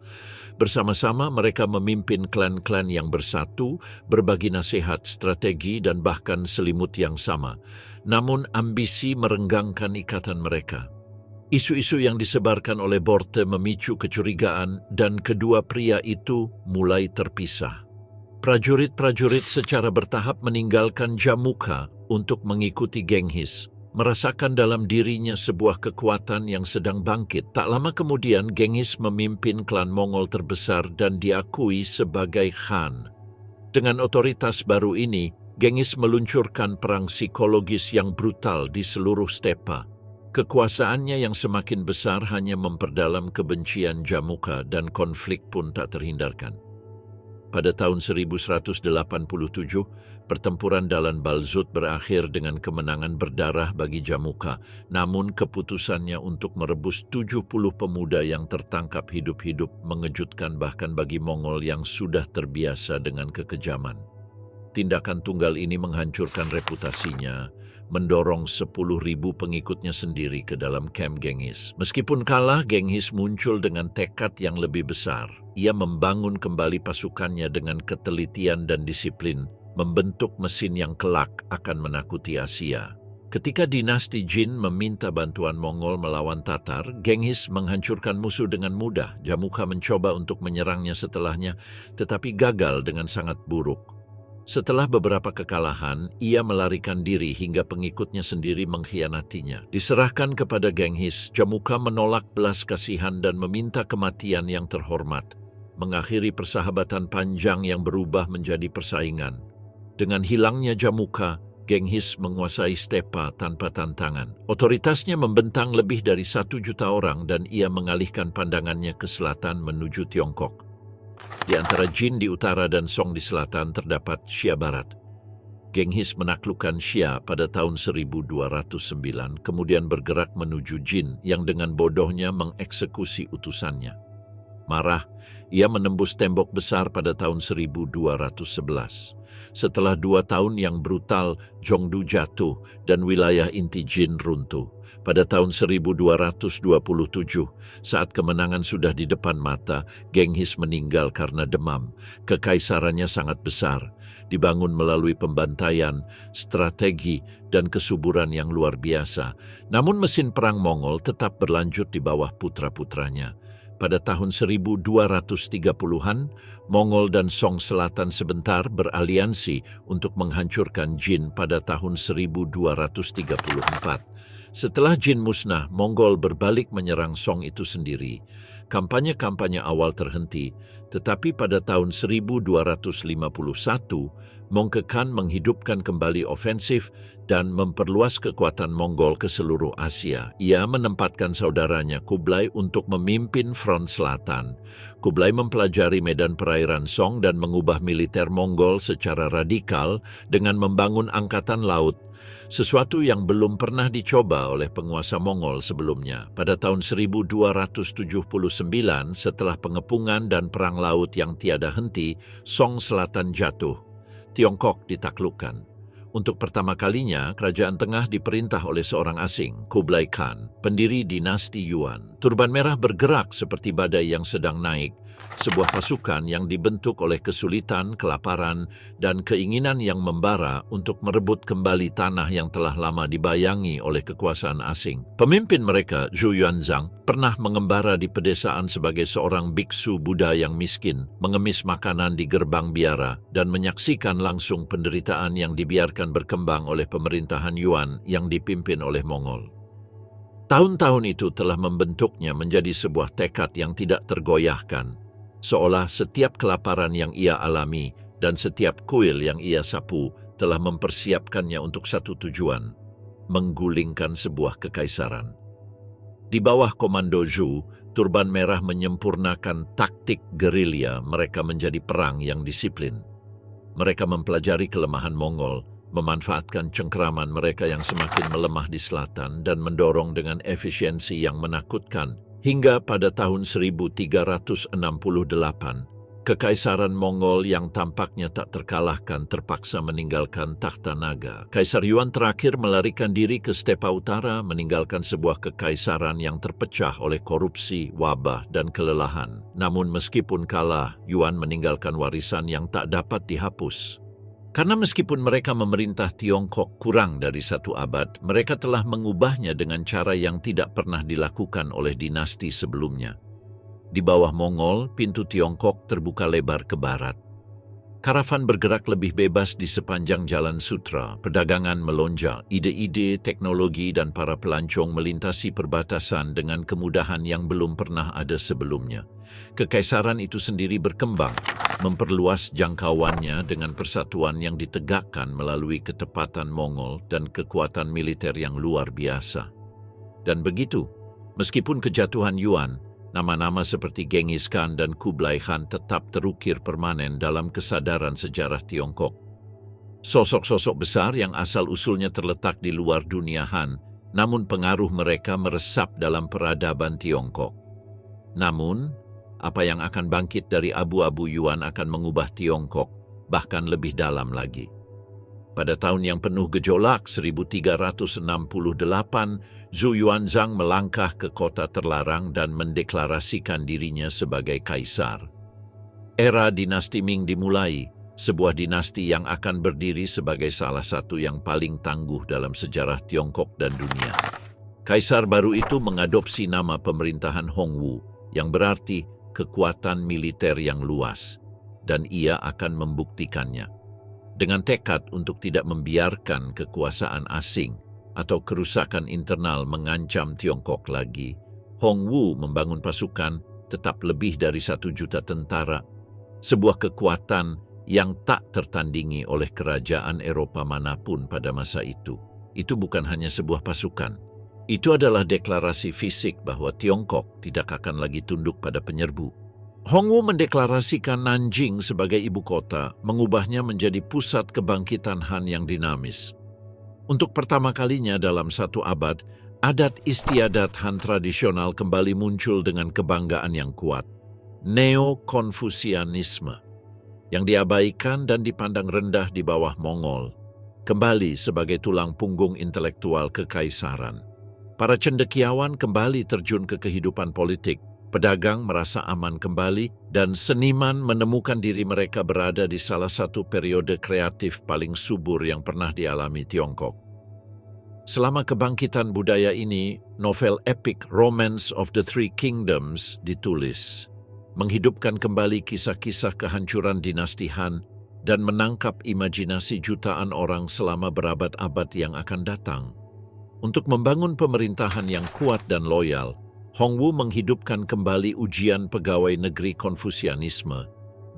Bersama-sama mereka memimpin klan-klan yang bersatu, berbagi nasihat, strategi, dan bahkan selimut yang sama. Namun ambisi merenggangkan ikatan mereka. Isu-isu yang disebarkan oleh Borte memicu kecurigaan dan kedua pria itu mulai terpisah. Prajurit-prajurit secara bertahap meninggalkan Jamukha untuk mengikuti Genghis, merasakan dalam dirinya sebuah kekuatan yang sedang bangkit. Tak lama kemudian, Genghis memimpin klan Mongol terbesar dan diakui sebagai Khan. Dengan otoritas baru ini, Genghis meluncurkan perang psikologis yang brutal di seluruh stepa. Kekuasaannya yang semakin besar hanya memperdalam kebencian Jamukha dan konflik pun tak terhindarkan. Pada tahun 1187, pertempuran Dalan Balzut berakhir dengan kemenangan berdarah bagi Jamukha, namun keputusannya untuk merebus 70 pemuda yang tertangkap hidup-hidup mengejutkan bahkan bagi Mongol yang sudah terbiasa dengan kekejaman. Tindakan tunggal ini menghancurkan reputasinya, mendorong 10.000 pengikutnya sendiri ke dalam kamp Genghis. Meskipun kalah, Genghis muncul dengan tekad yang lebih besar. Ia membangun kembali pasukannya dengan ketelitian dan disiplin, membentuk mesin yang kelak akan menakuti Asia. Ketika dinasti Jin meminta bantuan Mongol melawan Tatar, Genghis menghancurkan musuh dengan mudah. Jamukha mencoba untuk menyerangnya setelahnya, tetapi gagal dengan sangat buruk. Setelah beberapa kekalahan, ia melarikan diri hingga pengikutnya sendiri mengkhianatinya. Diserahkan kepada Genghis, Jamukha menolak belas kasihan dan meminta kematian yang terhormat, mengakhiri persahabatan panjang yang berubah menjadi persaingan. Dengan hilangnya Jamukha, Genghis menguasai stepa tanpa tantangan. Otoritasnya membentang lebih dari 1 juta orang dan ia mengalihkan pandangannya ke selatan menuju Tiongkok. Di antara Jin di utara dan Song di selatan terdapat Xia Barat. Genghis menaklukkan Xia pada tahun 1209, kemudian bergerak menuju Jin yang dengan bodohnya mengeksekusi utusannya. Marah, ia menembus tembok besar pada tahun 1211. Setelah 2 tahun yang brutal, Zhongdu jatuh dan wilayah inti Jin runtuh. Pada tahun 1227, saat kemenangan sudah di depan mata, Genghis meninggal karena demam. Kekaisarannya sangat besar, dibangun melalui pembantaian, strategi, dan kesuburan yang luar biasa. Namun mesin perang Mongol tetap berlanjut di bawah putra-putranya. Pada tahun 1230-an, Mongol dan Song Selatan sebentar beraliansi untuk menghancurkan Jin pada tahun 1234. Setelah Jin musnah, Mongol berbalik menyerang Song itu sendiri. Kampanye-kampanye awal terhenti, tetapi pada tahun 1251, Mongke Khan menghidupkan kembali ofensif dan memperluas kekuatan Mongol ke seluruh Asia. Ia menempatkan saudaranya Kublai untuk memimpin front selatan. Kublai mempelajari medan perairan Song dan mengubah militer Mongol secara radikal dengan membangun angkatan laut, sesuatu yang belum pernah dicoba oleh penguasa Mongol sebelumnya. Pada tahun 1279, setelah pengepungan dan perang laut yang tiada henti, Song Selatan jatuh. Tiongkok ditaklukkan. Untuk pertama kalinya, kerajaan tengah diperintah oleh seorang asing, Kublai Khan, pendiri dinasti Yuan. Turban Merah bergerak seperti badai yang sedang naik, sebuah pasukan yang dibentuk oleh kesulitan, kelaparan, dan keinginan yang membara untuk merebut kembali tanah yang telah lama dibayangi oleh kekuasaan asing. Pemimpin mereka, Zhu Yuanzhang, pernah mengembara di pedesaan sebagai seorang biksu Buddha yang miskin, mengemis makanan di gerbang biara, dan menyaksikan langsung penderitaan yang dibiarkan berkembang oleh pemerintahan Yuan yang dipimpin oleh Mongol. Tahun-tahun itu telah membentuknya menjadi sebuah tekad yang tidak tergoyahkan, seolah setiap kelaparan yang ia alami dan setiap kuil yang ia sapu telah mempersiapkannya untuk satu tujuan, menggulingkan sebuah kekaisaran. Di bawah komando Zhu, Turban Merah menyempurnakan taktik gerilya mereka menjadi perang yang disiplin. Mereka mempelajari kelemahan Mongol, memanfaatkan cengkeraman mereka yang semakin melemah di selatan dan mendorong dengan efisiensi yang menakutkan. Hingga pada tahun 1368, Kekaisaran Mongol yang tampaknya tak terkalahkan terpaksa meninggalkan takhta naga. Kaisar Yuan terakhir melarikan diri ke stepa utara, meninggalkan sebuah kekaisaran yang terpecah oleh korupsi, wabah, dan kelelahan. Namun meskipun kalah, Yuan meninggalkan warisan yang tak dapat dihapus. Karena meskipun mereka memerintah Tiongkok kurang dari 1 abad, mereka telah mengubahnya dengan cara yang tidak pernah dilakukan oleh dinasti sebelumnya. Di bawah Mongol, pintu Tiongkok terbuka lebar ke barat. Karavan bergerak lebih bebas di sepanjang jalan sutra, perdagangan melonjak, ide-ide, teknologi, dan para pelancong melintasi perbatasan dengan kemudahan yang belum pernah ada sebelumnya. Kekaisaran itu sendiri berkembang, memperluas jangkauannya dengan persatuan yang ditegakkan melalui ketepatan Mongol dan kekuatan militer yang luar biasa. Dan begitu, meskipun kejatuhan Yuan, nama-nama seperti Genghis Khan dan Kublai Khan tetap terukir permanen dalam kesadaran sejarah Tiongkok. Sosok-sosok besar yang asal-usulnya terletak di luar dunia Han, namun pengaruh mereka meresap dalam peradaban Tiongkok. Namun, apa yang akan bangkit dari abu-abu Yuan akan mengubah Tiongkok, bahkan lebih dalam lagi. Pada tahun yang penuh gejolak 1368, Zhu Yuanzhang melangkah ke kota terlarang dan mendeklarasikan dirinya sebagai kaisar. Era dinasti Ming dimulai, sebuah dinasti yang akan berdiri sebagai salah satu yang paling tangguh dalam sejarah Tiongkok dan dunia. Kaisar baru itu mengadopsi nama pemerintahan Hongwu, yang berarti kekuatan militer yang luas, dan ia akan membuktikannya. Dengan tekad untuk tidak membiarkan kekuasaan asing atau kerusakan internal mengancam Tiongkok lagi, Hongwu membangun pasukan tetap lebih dari 1 juta tentara, sebuah kekuatan yang tak tertandingi oleh kerajaan Eropa manapun pada masa itu. Itu bukan hanya sebuah pasukan. Itu adalah deklarasi fisik bahwa Tiongkok tidak akan lagi tunduk pada penyerbu. Hongwu mendeklarasikan Nanjing sebagai ibu kota, mengubahnya menjadi pusat kebangkitan Han yang dinamis. Untuk pertama kalinya dalam 1 abad, adat istiadat Han tradisional kembali muncul dengan kebanggaan yang kuat. Neo-Konfusianisme, yang diabaikan dan dipandang rendah di bawah Mongol, kembali sebagai tulang punggung intelektual kekaisaran. Para cendekiawan kembali terjun ke kehidupan politik, pedagang merasa aman kembali, dan seniman menemukan diri mereka berada di salah satu periode kreatif paling subur yang pernah dialami Tiongkok. Selama kebangkitan budaya ini, novel epik Romance of the Three Kingdoms ditulis, menghidupkan kembali kisah-kisah kehancuran dinasti Han dan menangkap imajinasi jutaan orang selama berabad-abad yang akan datang. Untuk membangun pemerintahan yang kuat dan loyal, Hongwu menghidupkan kembali ujian pegawai negeri Konfusianisme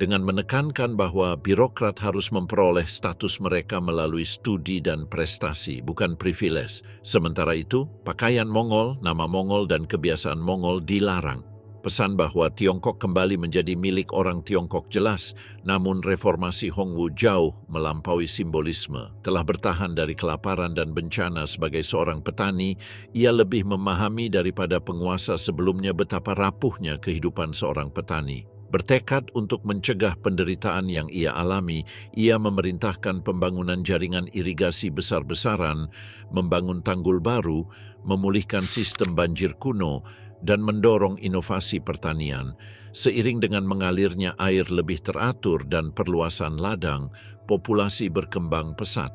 dengan menekankan bahwa birokrat harus memperoleh status mereka melalui studi dan prestasi, bukan privilege. Sementara itu, pakaian Mongol, nama Mongol, dan kebiasaan Mongol dilarang. Pesan bahwa Tiongkok kembali menjadi milik orang Tiongkok jelas, namun reformasi Hongwu jauh melampaui simbolisme. Telah bertahan dari kelaparan dan bencana sebagai seorang petani, ia lebih memahami daripada penguasa sebelumnya betapa rapuhnya kehidupan seorang petani. Bertekad untuk mencegah penderitaan yang ia alami, ia memerintahkan pembangunan jaringan irigasi besar-besaran, membangun tanggul baru, memulihkan sistem banjir kuno, dan mendorong inovasi pertanian. Seiring dengan mengalirnya air lebih teratur dan perluasan ladang, populasi berkembang pesat,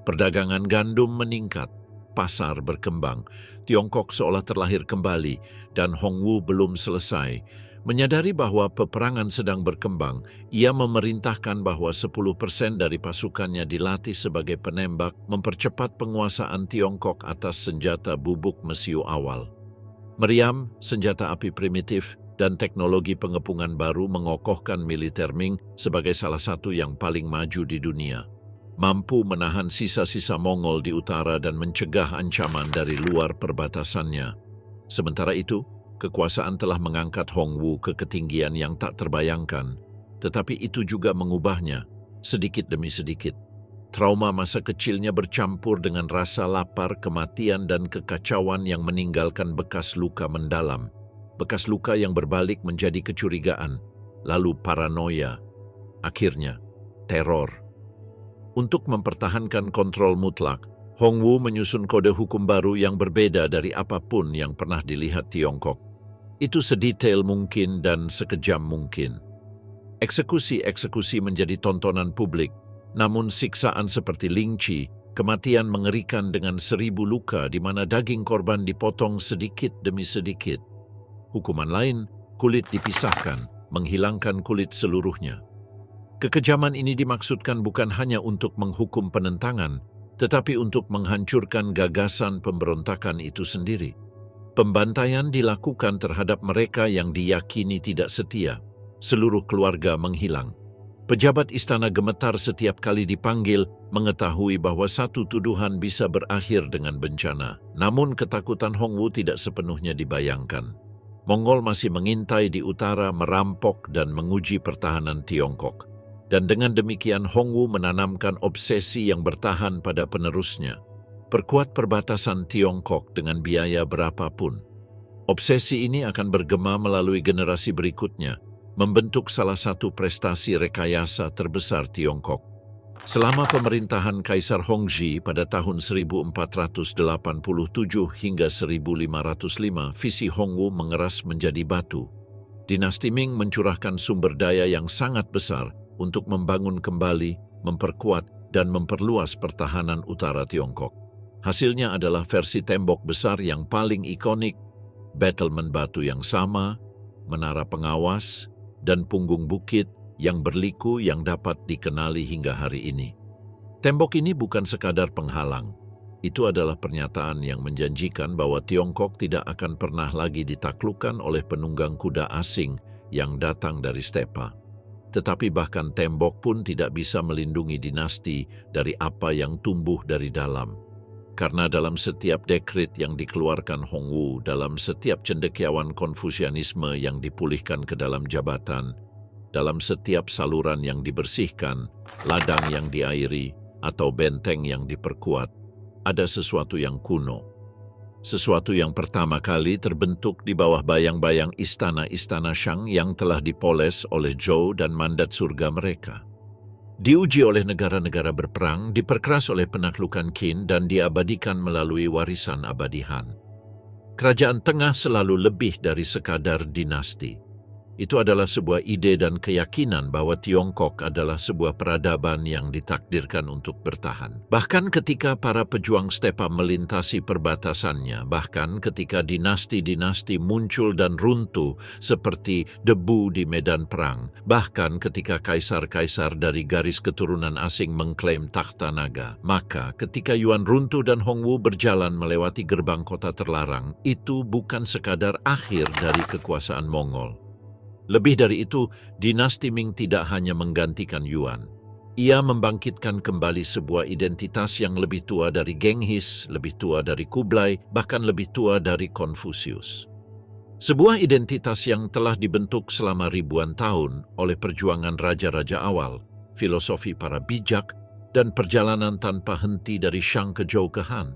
perdagangan gandum meningkat, pasar berkembang. Tiongkok seolah terlahir kembali, dan Hongwu belum selesai. Menyadari bahwa peperangan sedang berkembang, ia memerintahkan bahwa 10% dari pasukannya dilatih sebagai penembak, mempercepat penguasaan Tiongkok atas senjata bubuk mesiu awal. Meriam, senjata api primitif, dan teknologi pengepungan baru mengokohkan militer Ming sebagai salah satu yang paling maju di dunia. Mampu menahan sisa-sisa Mongol di utara dan mencegah ancaman dari luar perbatasannya. Sementara itu, kekuasaan telah mengangkat Hongwu ke ketinggian yang tak terbayangkan, tetapi itu juga mengubahnya, sedikit demi sedikit. Trauma masa kecilnya bercampur dengan rasa lapar, kematian, dan kekacauan yang meninggalkan bekas luka mendalam. Bekas luka yang berbalik menjadi kecurigaan, lalu paranoia, akhirnya teror. Untuk mempertahankan kontrol mutlak, Hongwu menyusun kode hukum baru yang berbeda dari apapun yang pernah dilihat Tiongkok. Itu sedetail mungkin dan sekejam mungkin. Eksekusi-eksekusi menjadi tontonan publik, namun siksaan seperti lingci, kematian mengerikan dengan 1000 luka di mana daging korban dipotong sedikit demi sedikit. Hukuman lain, kulit dipisahkan, menghilangkan kulit seluruhnya. Kekejaman ini dimaksudkan bukan hanya untuk menghukum penentangan, tetapi untuk menghancurkan gagasan pemberontakan itu sendiri. Pembantaian dilakukan terhadap mereka yang diyakini tidak setia. Seluruh keluarga menghilang. Pejabat istana gemetar setiap kali dipanggil, mengetahui bahwa satu tuduhan bisa berakhir dengan bencana. Namun ketakutan Hongwu tidak sepenuhnya dibayangkan. Mongol masih mengintai di utara, merampok dan menguji pertahanan Tiongkok. Dan dengan demikian Hongwu menanamkan obsesi yang bertahan pada penerusnya. Perkuat perbatasan Tiongkok dengan biaya berapapun. Obsesi ini akan bergema melalui generasi berikutnya, membentuk salah satu prestasi rekayasa terbesar Tiongkok. Selama pemerintahan Kaisar Hongzhi pada tahun 1487 hingga 1505, visi Hongwu mengeras menjadi batu. Dinasti Ming mencurahkan sumber daya yang sangat besar untuk membangun kembali, memperkuat, dan memperluas pertahanan utara Tiongkok. Hasilnya adalah versi tembok besar yang paling ikonik, battlement batu yang sama, menara pengawas, dan punggung bukit yang berliku yang dapat dikenali hingga hari ini. Tembok ini bukan sekadar penghalang. Itu adalah pernyataan yang menjanjikan bahwa Tiongkok tidak akan pernah lagi ditaklukkan oleh penunggang kuda asing yang datang dari stepa. Tetapi bahkan tembok pun tidak bisa melindungi dinasti dari apa yang tumbuh dari dalam. Karena dalam setiap dekret yang dikeluarkan Hongwu, dalam setiap cendekiawan Konfusianisme yang dipulihkan ke dalam jabatan, dalam setiap saluran yang dibersihkan, ladang yang diairi, atau benteng yang diperkuat, ada sesuatu yang kuno. Sesuatu yang pertama kali terbentuk di bawah bayang-bayang istana-istana Shang yang telah dipoles oleh Zhou dan mandat surga mereka. Diuji oleh negara-negara berperang, diperkeras oleh penaklukan Qin, dan diabadikan melalui warisan abadi Han. Kerajaan Tengah selalu lebih dari sekadar dinasti. Itu adalah sebuah ide dan keyakinan bahwa Tiongkok adalah sebuah peradaban yang ditakdirkan untuk bertahan. Bahkan ketika para pejuang stepa melintasi perbatasannya, bahkan ketika dinasti-dinasti muncul dan runtuh seperti debu di medan perang, bahkan ketika kaisar-kaisar dari garis keturunan asing mengklaim takhta naga, maka ketika Yuan runtuh dan Hongwu berjalan melewati gerbang kota terlarang, itu bukan sekadar akhir dari kekuasaan Mongol. Lebih dari itu, dinasti Ming tidak hanya menggantikan Yuan. Ia membangkitkan kembali sebuah identitas yang lebih tua dari Genghis, lebih tua dari Kublai, bahkan lebih tua dari Konfusius. Sebuah identitas yang telah dibentuk selama ribuan tahun oleh perjuangan raja-raja awal, filosofi para bijak, dan perjalanan tanpa henti dari Shang ke Zhou ke Han.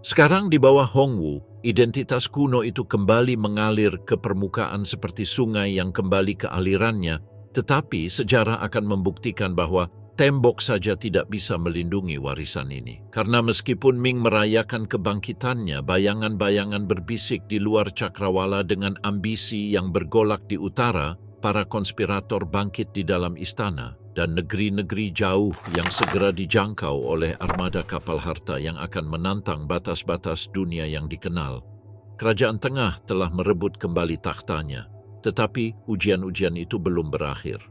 Sekarang di bawah Hongwu, Identitas kuno itu kembali mengalir ke permukaan seperti sungai yang kembali ke alirannya, tetapi sejarah akan membuktikan bahwa tembok saja tidak bisa melindungi warisan ini. Karena meskipun Ming merayakan kebangkitannya, bayangan-bayangan berbisik di luar cakrawala dengan ambisi yang bergolak di utara, para konspirator bangkit di dalam istana, dan negeri-negeri jauh yang segera dijangkau oleh armada kapal harta yang akan menantang batas-batas dunia yang dikenal. Kerajaan Tengah telah merebut kembali takhtanya, tetapi ujian-ujian itu belum berakhir.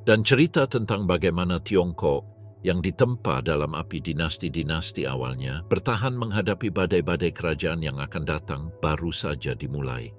Dan cerita tentang bagaimana Tiongkok yang ditempa dalam api dinasti-dinasti awalnya bertahan menghadapi badai-badai kerajaan yang akan datang baru saja dimulai.